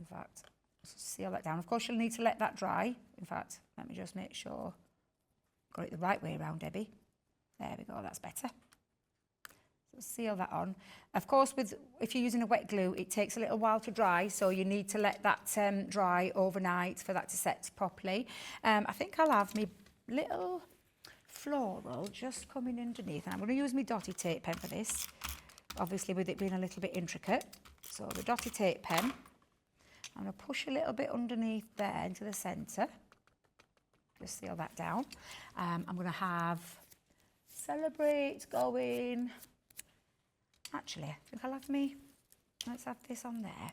In fact, seal that down. Of course, you'll need to let that dry. In fact, let me just make sure I've got it the right way around, Debbie. There we go, that's better. So seal that on. Of course, if you're using a wet glue, it takes a little while to dry, so you need to let that dry overnight for that to set properly. I think I'll have my little floral just coming underneath, and I'm going to use my dotty tape pen for this, obviously with it being a little bit intricate. So the dotty tape pen, I'm going to push a little bit underneath there into the centre, just seal that down. I'm going to have celebrate going. Actually, I think I'll have let's have this on there.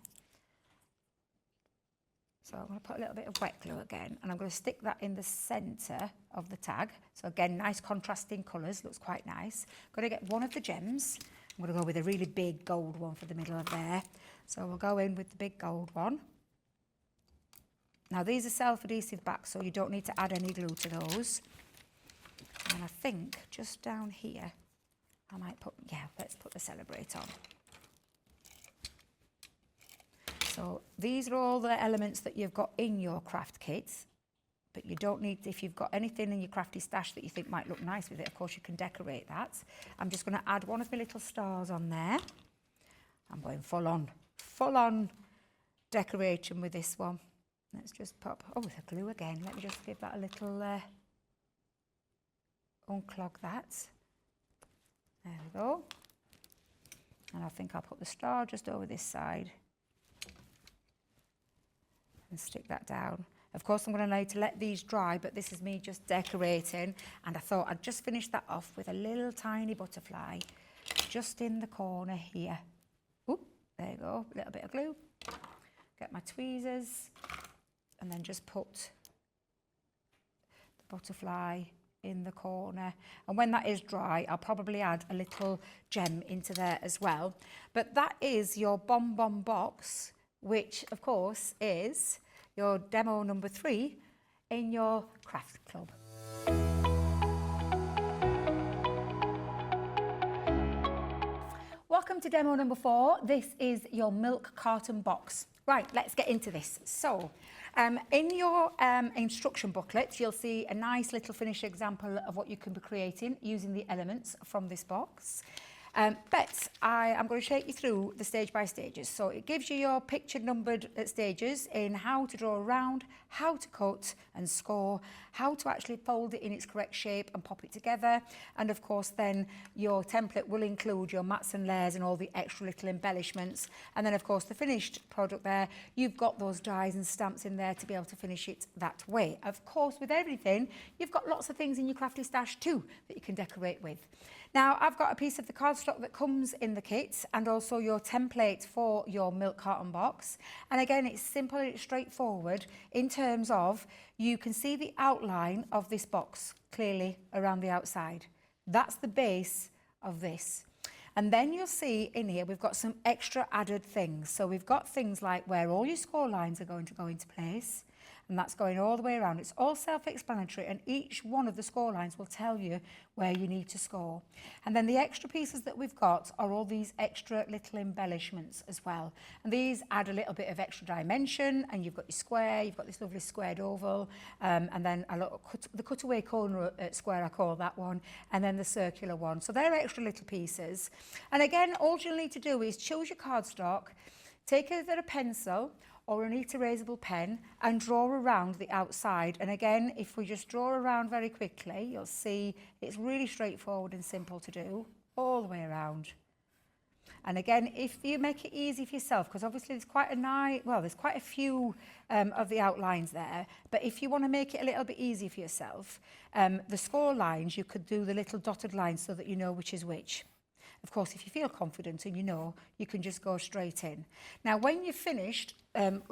So I'm going to put a little bit of wet glue again, and I'm going to stick that in the centre of the tag. So again, nice contrasting colours, looks quite nice. I'm going to get one of the gems. I'm going to go with a really big gold one for the middle of there. So we'll go in with the big gold one. Now these are self-adhesive back, so you don't need to add any glue to those. And I think just down here, I might put, yeah, let's put the Celebrate on. So these are all the elements that you've got in your craft kits, but you don't need, if you've got anything in your crafty stash that you think might look nice with it, of course you can decorate that. I'm just going to add one of my little stars on there. I'm going full on decoration with this one. Let's just pop, oh, the glue again. Let me just give that a little, unclog that. There we go. And I think I'll put the star just over this side and stick that down. Of course, I'm going to need to let these dry, but this is me just decorating. And I thought I'd just finish that off with a little tiny butterfly just in the corner here. Oop, there you go, a little bit of glue. Get my tweezers and then just put the butterfly in the corner. And when that is dry, I'll probably add a little gem into there as well. But that is your bonbon box, which of course is your demo number 3 in your craft club. Welcome to demo number 4. This is your milk carton box. Right, let's get into this. So, in your instruction booklet, you'll see a nice little finished example of what you can be creating using the elements from this box. But I'm going to take you through the stage by stages. So it gives you your picture numbered stages in how to draw around, how to cut and score, how to actually fold it in its correct shape and pop it together. And of course then your template will include your mats and layers and all the extra little embellishments. And then of course the finished product there, you've got those dies and stamps in there to be able to finish it that way. Of course with everything, you've got lots of things in your crafty stash too that you can decorate with. Now, I've got a piece of the cardstock that comes in the kit and also your template for your milk carton box. And again, it's simple and it's straightforward in terms of you can see the outline of this box clearly around the outside. That's the base of this. And then you'll see in here, we've got some extra added things. So we've got things like where all your score lines are going to go into place. And that's going all the way around. It's all self-explanatory and each one of the score lines will tell you where you need to score. And then the extra pieces that we've got are all these extra little embellishments as well. And these add a little bit of extra dimension, and you've got your square, you've got this lovely squared oval, and then a little the cutaway corner square, I call that one, and then the circular one. So they're extra little pieces. And again, all you'll need to do is choose your cardstock, take either a pencil or an neat erasable pen and draw around the outside. And again, if we just draw around very quickly, you'll see it's really straightforward and simple to do all the way around. And again, if you make it easy for yourself, because obviously there's quite a few of the outlines there, but if you want to make it a little bit easier for yourself, the score lines, you could do the little dotted lines so that you know which is which. Of course, if you feel confident and you know, you can just go straight in. Now, when you've finished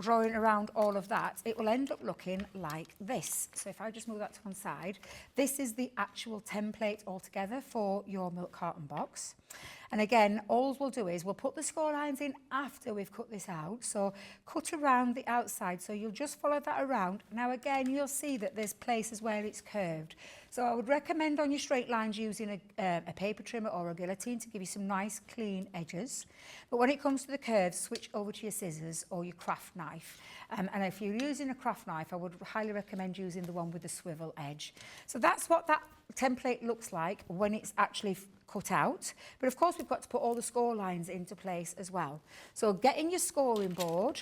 drawing around all of that, it will end up looking like this. So if I just move that to one side, this is the actual template altogether for your milk carton box. And again, all we'll do is we'll put the score lines in after we've cut this out. So cut around the outside. So you'll just follow that around. Now again, you'll see that there's places where it's curved. So I would recommend on your straight lines using a paper trimmer or a guillotine to give you some nice clean edges. But when it comes to the curves, switch over to your scissors or your craft knife. And if you're using a craft knife, I would highly recommend using the one with the swivel edge. So that's what that template looks like when it's actually cut out. But of course, we've got to put all the score lines into place as well. So getting your scoring board,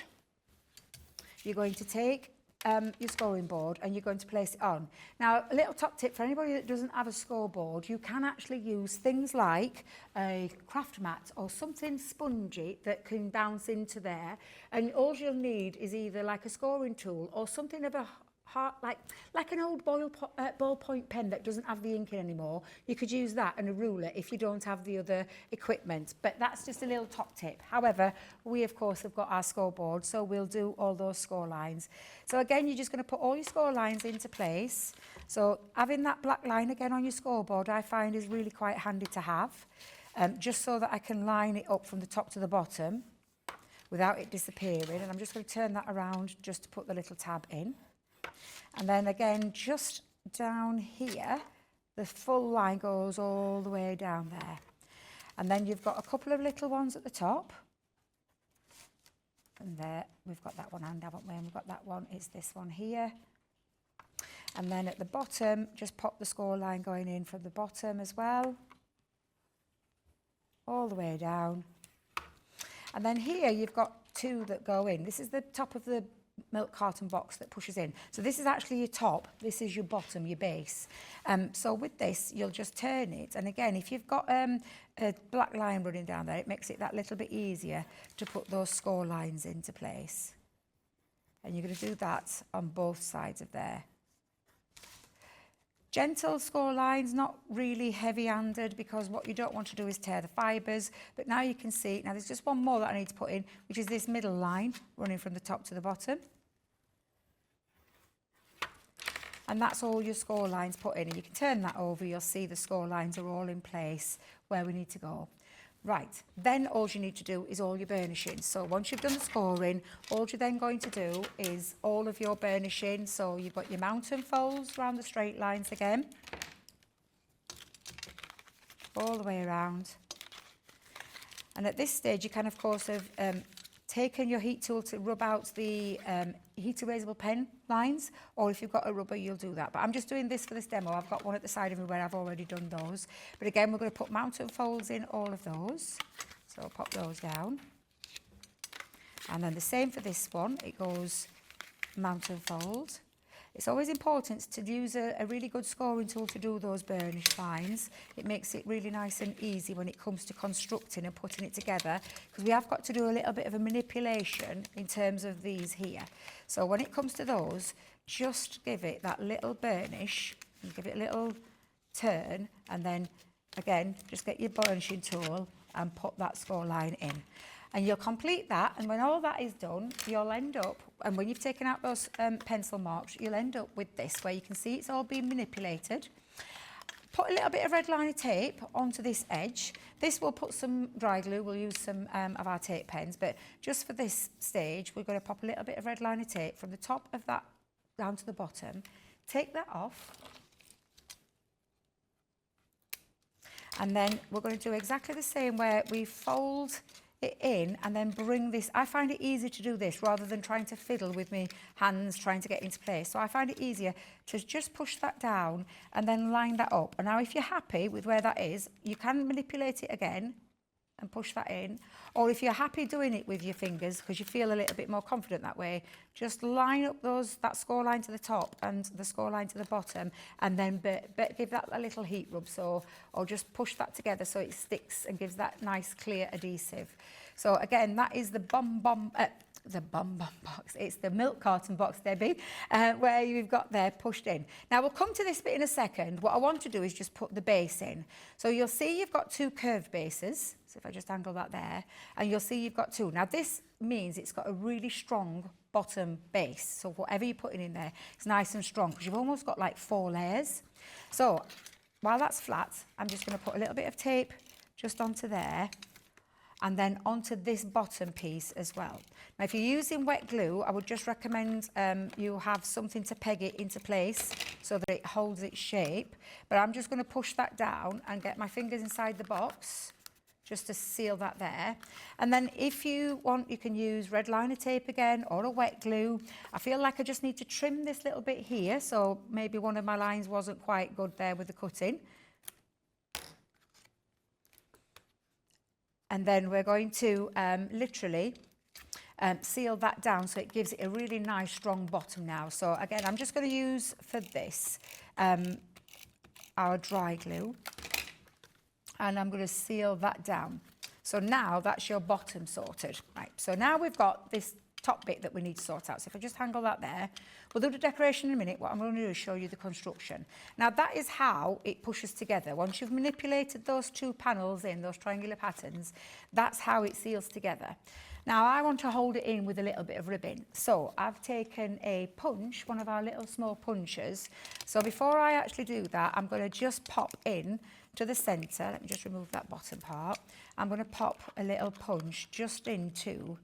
you're going to take your scoring board and you're going to place it on. Now, a little top tip for anybody that doesn't have a scoreboard, you can actually use things like a craft mat or something spongy that can bounce into there. And all you'll need is either like a scoring tool or something of a like an old ballpoint pen that doesn't have the ink in anymore. You could use that and a ruler if you don't have the other equipment, but that's just a little top tip. However, we of course have got our scoreboard, so we'll do all those score lines. So again, you're just going to put all your score lines into place. So having that black line again on your scoreboard, I find is really quite handy to have, just so that I can line it up from the top to the bottom without it disappearing. And I'm just going to turn that around just to put the little tab in. And then again, just down here, the full line goes all the way down there. And then you've got a couple of little ones at the top. And there, we've got that one, and haven't we? And we've got that one, it's this one here. And then at the bottom, just pop the score line going in from the bottom as well. All the way down. And then here you've got two that go in. This is the top of the milk carton box that pushes in. So this is actually your top, this is your bottom, your base. So with this, you'll just turn it. And again, if you've got a black line running down there, it makes it that little bit easier to put those score lines into place. And you're going to do that on both sides of there. Gentle score lines, not really heavy-handed, because what you don't want to do is tear the fibres. But now you can see, now there's just one more that I need to put in, which is this middle line running from the top to the bottom. And that's all your score lines put in. And you can turn that over, you'll see the score lines are all in place where we need to go. Right, then all you need to do is all your burnishing. So once you've done the scoring, all you're then going to do is all of your burnishing. So you've got your mountain folds around the straight lines again, all the way around. And at this stage, you can, of course, have taken your heat tool to rub out the heat erasable pen lines, or if you've got a rubber, you'll do that. But I'm just doing this for this demo. I've got one at the side of me where I've already done those. But again, we're going to put mountain folds in all of those. So I'll pop those down. And then the same for this one. It goes mountain fold. It's always important to use a really good scoring tool to do those burnish lines. It makes it really nice and easy when it comes to constructing and putting it together, because we have got to do a little bit of a manipulation in terms of these here. So when it comes to those, just give it that little burnish, and give it a little turn, and then again, just get your burnishing tool and put that score line in. And you'll complete that, and when all that is done, you'll end up, and when you've taken out those pencil marks, you'll end up with this, where you can see it's all been manipulated. Put a little bit of red liner tape onto this edge. This will put some dry glue, we'll use some of our tape pens, but just for this stage, we're going to pop a little bit of red liner tape from the top of that down to the bottom. Take that off. And then we're going to do exactly the same, where we fold it in and then bring this. I find it easier to do this rather than trying to fiddle with my hands trying to get into place. So I find it easier to just push that down and then line that up. And now if you're happy with where that is, you can manipulate it again and push that in. Or if you're happy doing it with your fingers, because you feel a little bit more confident that way, just line up that score line to the top and the score line to the bottom, and then give that a little heat rub, or just push that together so it sticks and gives that nice clear adhesive. So again, that is the bonbon box. It's the milk carton box, Debbie, where you've got there pushed in. Now we'll come to this bit in a second. What I want to do is just put the base in. So you'll see you've got two curved bases. So if I just angle that there, and you'll see you've got two. Now this means it's got a really strong bottom base. So whatever you're putting in there, it's nice and strong, because you've almost got like 4 layers. So while that's flat, I'm just going to put a little bit of tape just onto there, and then onto this bottom piece as well. Now, if you're using wet glue, I would just recommend you have something to peg it into place so that it holds its shape. But I'm just going to push that down and get my fingers inside the box just to seal that there. And then if you want, you can use red liner tape again, or a wet glue. I feel like I just need to trim this little bit here, so maybe one of my lines wasn't quite good there with the cutting. And then we're going to literally seal that down so it gives it a really nice strong bottom now. So again, I'm just going to use for this our dry glue, and I'm going to seal that down. So now that's your bottom sorted. Right, so now we've got this top bit that we need to sort out. So if I just angle that there, we'll do the decoration in a minute. What I'm going to do is show you the construction. Now that is how it pushes together. Once you've manipulated those two panels in, those triangular patterns, that's how it seals together. Now I want to hold it in with a little bit of ribbon. So I've taken a punch, one of our little small punches. So before I actually do that, I'm going to just pop in to the centre. Let me just remove that bottom part. I'm going to pop a little punch just into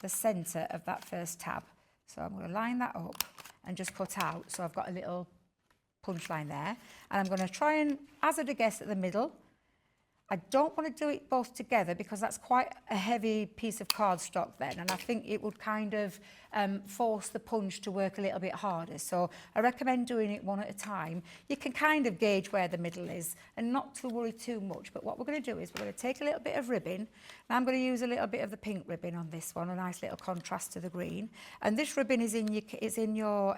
the centre of that first tab. So I'm going to line that up and just cut out. So I've got a little punch line there. And I'm going to try and hazard a guess at the middle. I don't want to do it both together because that's quite a heavy piece of cardstock then, and I think it would kind of force the punch to work a little bit harder. So I recommend doing it one at a time. You can kind of gauge where the middle is and not to worry too much. But what we're going to do is we're going to take a little bit of ribbon. Now I'm going to use a little bit of the pink ribbon on this one, a nice little contrast to the green. And this ribbon is in your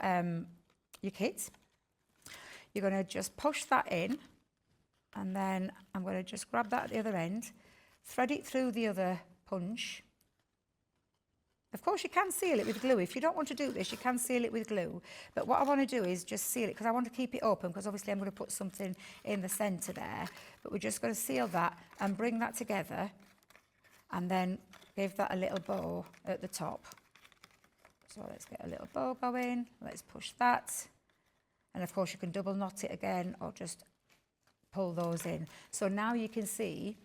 kit. You're going to just push that in. And then I'm going to just grab that at the other end, thread it through the other punch. Of course, you can seal it with glue. If you don't want to do this, you can seal it with glue. But what I want to do is just seal it because I want to keep it open because obviously I'm going to put something in the centre there. But we're just going to seal that and bring that together and then give that a little bow at the top. So let's get a little bow going. Let's push that. And of course, you can double knot it again or just pull those in. So now you can see,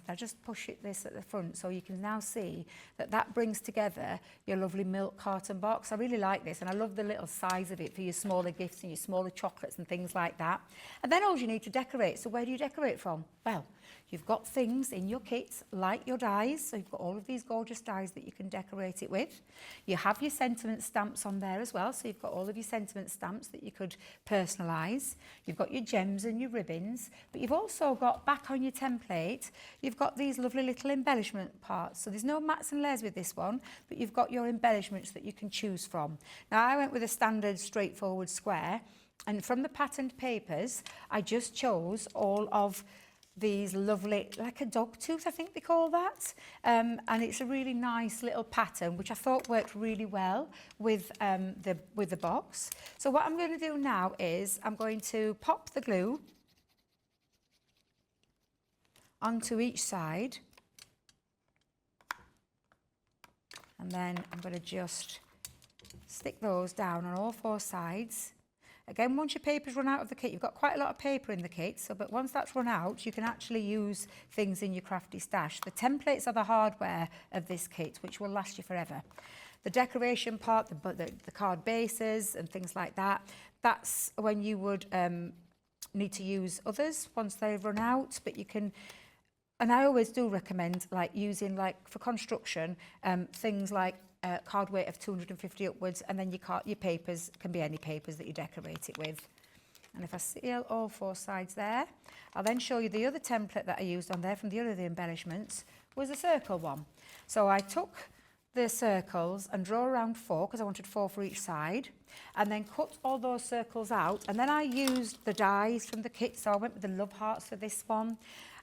I just push this at the front so you can now see that brings together your lovely milk carton box. I really like this and I love the little size of it for your smaller gifts and your smaller chocolates and things like that. And then all you need to decorate. So where do you decorate from? Well, you've got things in your kits like your dies. So you've got all of these gorgeous dies that you can decorate it with. You have your sentiment stamps on there as well. So you've got all of your sentiment stamps that you could personalise. You've got your gems and your ribbons. But you've also got back on your template, you've got these lovely little embellishment parts. So there's no mats and layers with this one, but you've got your embellishments that you can choose from. Now I went with a standard straightforward square. And from the patterned papers, I just chose all of these lovely, like a dog tooth, I think they call that. And it's a really nice little pattern, which I thought worked really well with the box. So what I'm going to do now is I'm going to pop the glue onto each side. And then I'm going to just stick those down on all four sides. Again, once your paper's run out of the kit, you've got quite a lot of paper in the kit, but once that's run out, you can actually use things in your crafty stash. The templates are the hardware of this kit, which will last you forever. The decoration part, the card bases and things like that, that's when you would need to use others once they've run out, but you can. And I always do recommend using for construction things like card weight of 250 upwards, and then your papers can be any papers that you decorate it with. And if I seal all four sides there, I'll then show you the other template that I used on there from the other of the embellishments was a circle one. So I took the circles and draw around 4 because I wanted 4 for each side, and then cut all those circles out, and then I used the dies from the kit. So I went with the love hearts for this one,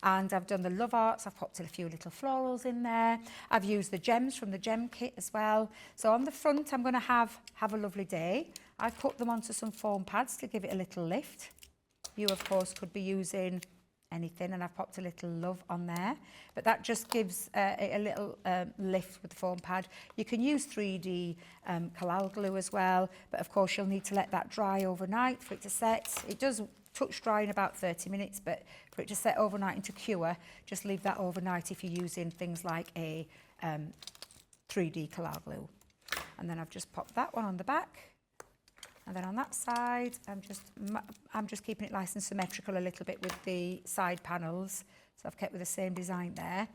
and I've done the love arts. I've popped a few little florals in there. I've used the gems from the gem kit as well. So on the front I'm going to have a lovely day. I've put them onto some foam pads to give it a little lift. You of course could be using anything, and I've popped a little love on there, but that just gives it a little lift with the foam pad. You can use 3D collal glue as well, but of course you'll need to let that dry overnight for it to set. It does touch dry in about 30 minutes, but for it to set overnight into cure, just leave that overnight if you're using things like a 3D collal glue. And then I've just popped that one on the back. And then on that side, I'm just keeping it nice and symmetrical a little bit with the side panels. So I've kept with the same design there.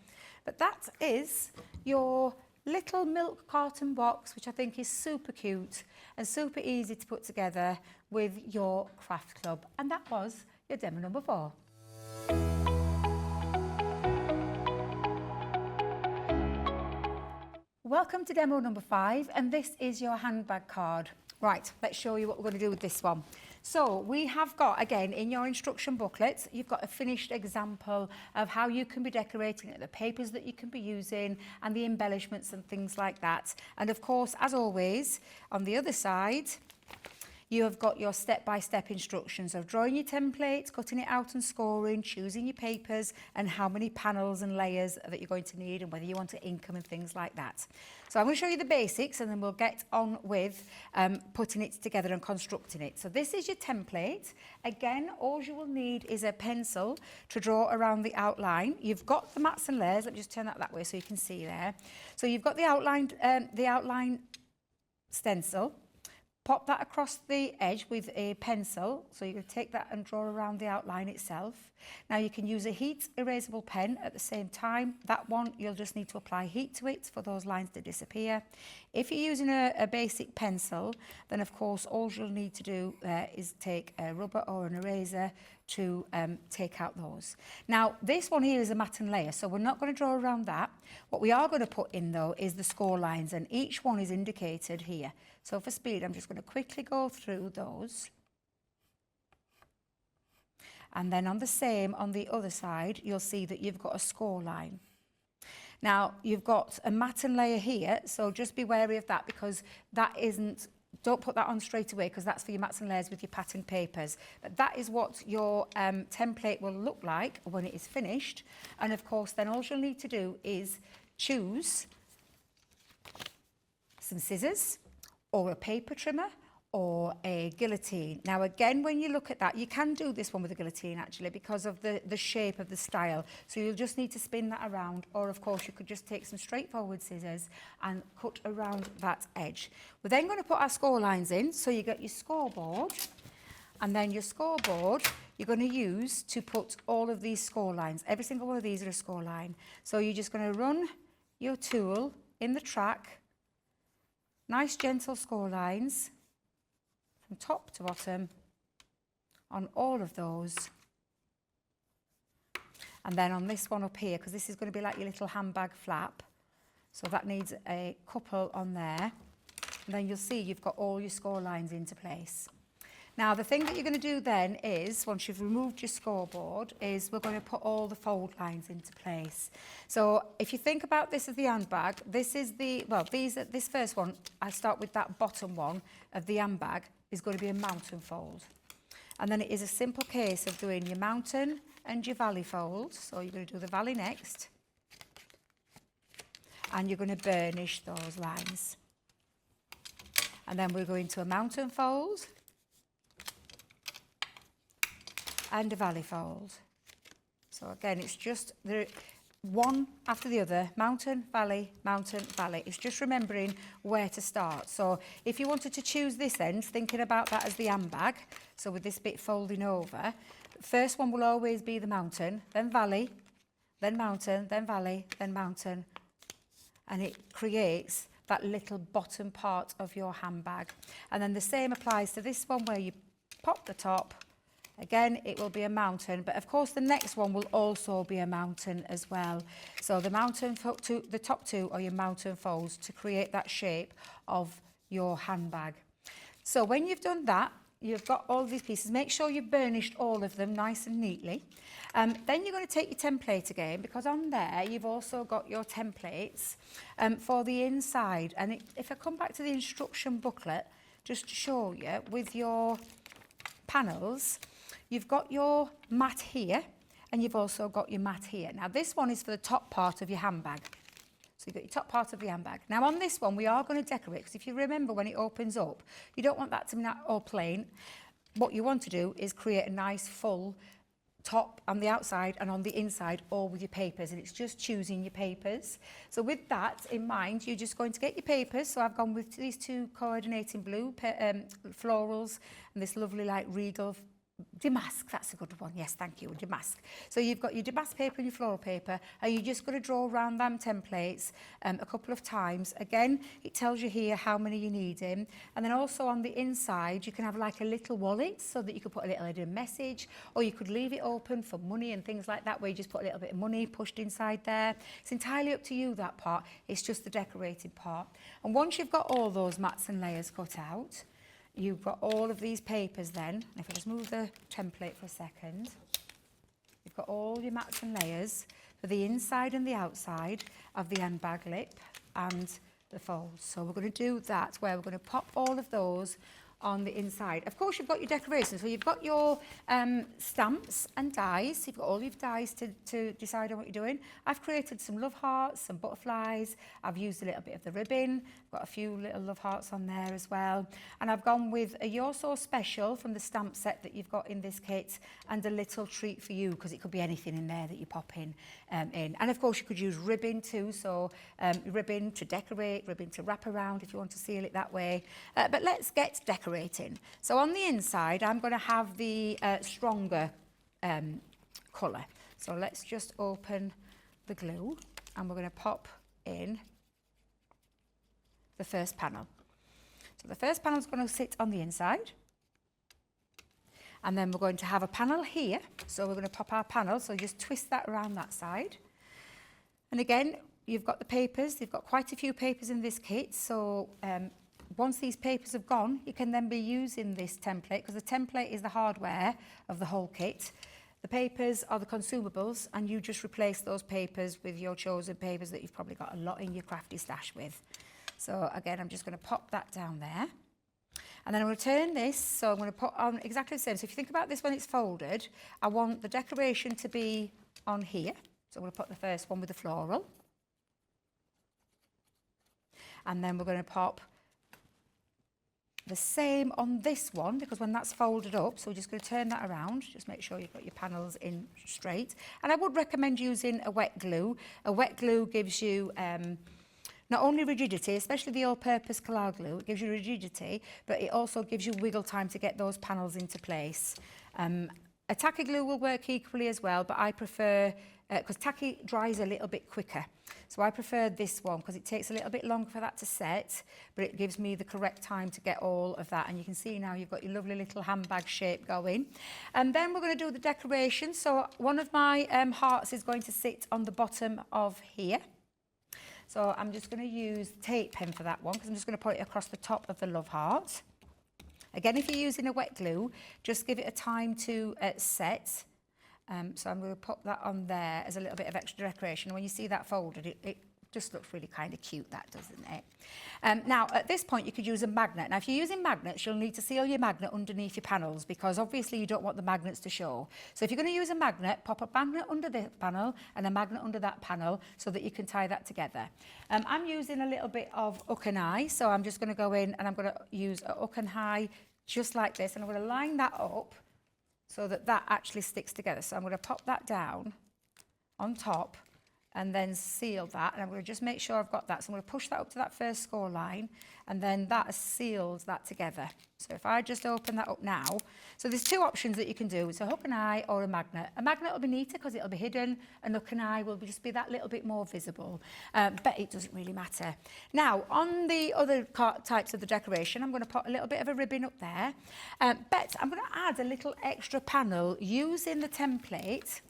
But that is your little milk carton box, which I think is super cute and super easy to put together with your craft club. And that was your demo number 4. Welcome to demo number 5, and this is your handbag card. Right, let's show you what we're going to do with this one. So we have got, again, in your instruction booklet, you've got a finished example of how you can be decorating it, the papers that you can be using and the embellishments and things like that. And of course, as always, on the other side, you have got your step-by-step instructions of drawing your template, cutting it out and scoring, choosing your papers and how many panels and layers that you're going to need and whether you want to ink them and things like that. So I'm going to show you the basics and then we'll get on with putting it together and constructing it. So this is your template. Again, all you will need is a pencil to draw around the outline. You've got the mats and layers. Let me just turn that way so you can see there. So you've got the outline stencil. Pop that across the edge with a pencil. So you're going to take that and draw around the outline itself. Now you can use a heat erasable pen at the same time. That one, you'll just need to apply heat to it for those lines to disappear. If you're using a basic pencil, then of course all you'll need to do is take a rubber or an eraser to take out those. Now this one here is a mat and layer, so we're not going to draw around that. What we are going to put in though is the score lines, and each one is indicated here. So for speed, I'm just going to quickly go through those. And then on the other side, you'll see that you've got a score line. Now, you've got a mat and layer here, so just be wary of that because that isn't, don't put that on straight away because that's for your mats and layers with your pattern papers. But that is what your template will look like when it is finished. And of course, then all you'll need to do is choose some scissors or a paper trimmer or a guillotine. Now again, when you look at that, you can do this one with a guillotine actually because of the shape of the style. So you'll just need to spin that around, or of course you could just take some straightforward scissors and cut around that edge. We're then going to put our score lines in. So you get your scoreboard, and then your scoreboard you're going to use to put all of these score lines. Every single one of these are a score line. So you're just going to run your tool in the track, nice gentle score lines from top to bottom on all of those. And then on this one up here, because this is going to be like your little handbag flap, so that needs a couple on there. And then you'll see you've got all your score lines into place. Now the thing that you're going to do then is, once you've removed your scoreboard, is we're going to put all the fold lines into place. So if you think about this as the handbag, this is the, well, this first one, I start with that bottom one of the handbag, is going to be a mountain fold. And then it is a simple case of doing your mountain and your valley fold. So you're going to do the valley next. And you're going to burnish those lines. And then we're going to a mountain fold and a valley fold. So again, it's just the one after the other, mountain, valley, mountain, valley. It's just remembering where to start. So if you wanted to choose this end, thinking about that as the handbag, so with this bit folding over, first one will always be the mountain, then valley, then mountain, then valley, then mountain. And it creates that little bottom part of your handbag. And then the same applies to this one where you pop the top. Again, it will be a mountain, but of course the next one will also be a mountain as well. So the the top two are your mountain folds to create that shape of your handbag. So when you've done that, you've got all these pieces. Make sure you've burnished all of them nice and neatly. Then you're going to take your template again, because on there you've also got your templates for the inside. And if I come back to the instruction booklet, just to show you, with your panels, you've got your mat here and you've also got your mat here. Now this one is for the top part of your handbag. So you've got your top part of the handbag. Now on this one we are going to decorate, because if you remember when it opens up, you don't want that to be all plain. What you want to do is create a nice full top on the outside and on the inside, all with your papers, and it's just choosing your papers. So with that in mind, you're just going to get your papers. So I've gone with these two coordinating blue florals and this lovely like regal damask. That's a good one. Yes, thank you. Damask. So you've got your damask paper and your floral paper, and you're just going to draw around them templates a couple of times. Again, it tells you here how many you need in, and then also on the inside you can have like a little wallet, so that you could put a little hidden message, or you could leave it open for money and things like that, where you just put a little bit of money pushed inside there. It's entirely up to you, that part. It's just the decorated part. And once you've got all those mats and layers cut out, you've got all of these papers then. If I just move the template for a second, you've got all your mats and layers for the inside and the outside of the handbag lip and the folds. So we're going to do that where we're going to pop all of those on the inside. Of course, you've got your decorations. So you've got your stamps and dies. You've got all your dies to decide on what you're doing. I've created some love hearts, some butterflies. I've used a little bit of the ribbon. I've got a few little love hearts on there as well. And I've gone with a You're So Special from the stamp set that you've got in this kit, and a little treat for you, because it could be anything in there that you pop in. And of course, you could use ribbon too. So ribbon to decorate, ribbon to wrap around if you want to seal it that way. But let's get decorating. So on the inside, I'm going to have the stronger colour. So let's just open the glue, and we're going to pop in the first panel. So the first panel is going to sit on the inside, and then we're going to have a panel here. So we're going to pop our panel, so just twist that around that side. And again, you've got the papers. You've got quite a few papers in this kit, so once these papers have gone, you can then be using this template, because the template is the hardware of the whole kit. The papers are the consumables, and you just replace those papers with your chosen papers that you've probably got a lot in your crafty stash with. So again, I'm just going to pop that down there. And then I'm going to turn this, so I'm going to put on exactly the same. So if you think about this when it's folded, I want the decoration to be on here. So I'm going to put the first one with the floral. And then we're going to pop the same on this one, because when that's folded up, so we're just going to turn that around, just make sure you've got your panels in straight. And I would recommend using a wet glue. A wet glue gives you not only rigidity, especially the all-purpose Collard glue, it gives you rigidity, but it also gives you wiggle time to get those panels into place. A tacky glue will work equally as well, but I prefer, because tacky dries a little bit quicker. So I prefer this one because it takes a little bit longer for that to set, but it gives me the correct time to get all of that. And you can see now you've got your lovely little handbag shape going. And then we're going to do the decoration. So one of my hearts is going to sit on the bottom of here. So I'm just going to use tape pen for that one, because I'm just going to put it across the top of the love heart. Again, if you're using a wet glue, just give it a time to set. So I'm going to put that on there as a little bit of extra decoration. When you see that folded, it just looks really kind of cute, that, doesn't it? Now, at this point, you could use a magnet. Now, if you're using magnets, you'll need to seal your magnet underneath your panels, because obviously you don't want the magnets to show. So if you're going to use a magnet, pop a magnet under this panel and a magnet under that panel so that you can tie that together. I'm using a little bit of hook and eye, so I'm just going to go in and I'm going to use a hook and eye just like this, and I'm going to line that up so that that actually sticks together. So I'm going to pop that down on top and then seal that. And I'm going to just make sure I've got that. So I'm going to push that up to that first score line, and then that seals that together. So if I just open that up now, so there's two options that you can do. It's a hook and eye or a magnet. A magnet will be neater because it'll be hidden, and hook and eye will just be that little bit more visible. But it doesn't really matter. Now, on the other types of the decoration, I'm going to put a little bit of a ribbon up there. But I'm going to add a little extra panel using the template.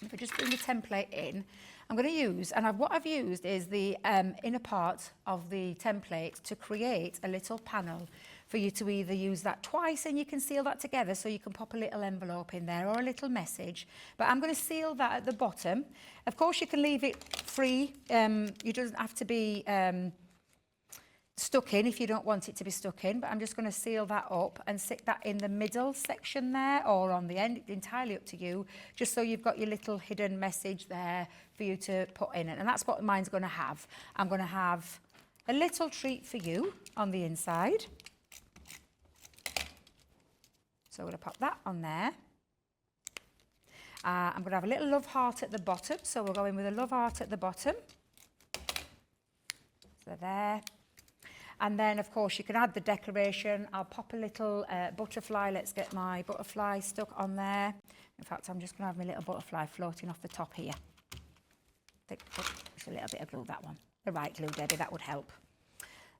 If I just bring the template in, I'm going to use, and what I've used is the inner part of the template to create a little panel for you to either use that twice and you can seal that together, so you can pop a little envelope in there or a little message. But I'm going to seal that at the bottom. Of course, you can leave it free. You don't have to be stuck in if you don't want it to be stuck in, but I'm just going to seal that up and stick that in the middle section there or on the end. It's entirely up to you, just so you've got your little hidden message there for you to put in it. And that's what mine's going to have. I'm going to have a little treat for you on the inside. So I'm going to pop that on there. I'm going to have a little love heart at the bottom, so we'll go in with a love heart at the bottom. So there. And then, of course, you can add the decoration. I'll pop a little butterfly. Let's get my butterfly stuck on there. In fact, I'm just going to have my little butterfly floating off the top here. Just a little bit of glue, that one. The right glue, Debbie, that would help.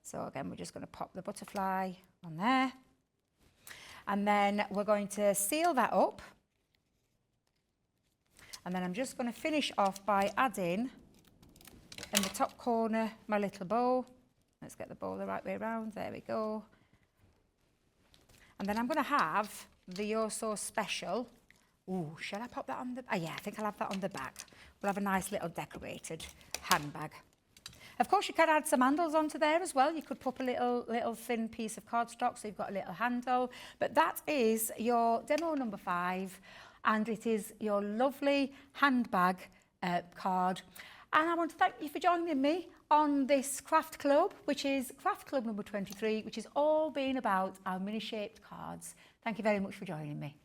So again, we're just going to pop the butterfly on there. And then we're going to seal that up. And then I'm just going to finish off by adding in the top corner my little bow. Let's get the bow the right way around. There we go. And then I'm going to have the Oh So Special. Ooh, shall I pop that on the... Oh, yeah, I think I'll have that on the back. We'll have a nice little decorated handbag. Of course, you can add some handles onto there as well. You could pop a little thin piece of cardstock so you've got a little handle. But that is your demo number 5, and it is your lovely handbag card. And I want to thank you for joining me on this craft club, which is craft club number 23, which has all been about our mini-shaped cards. Thank you very much for joining me.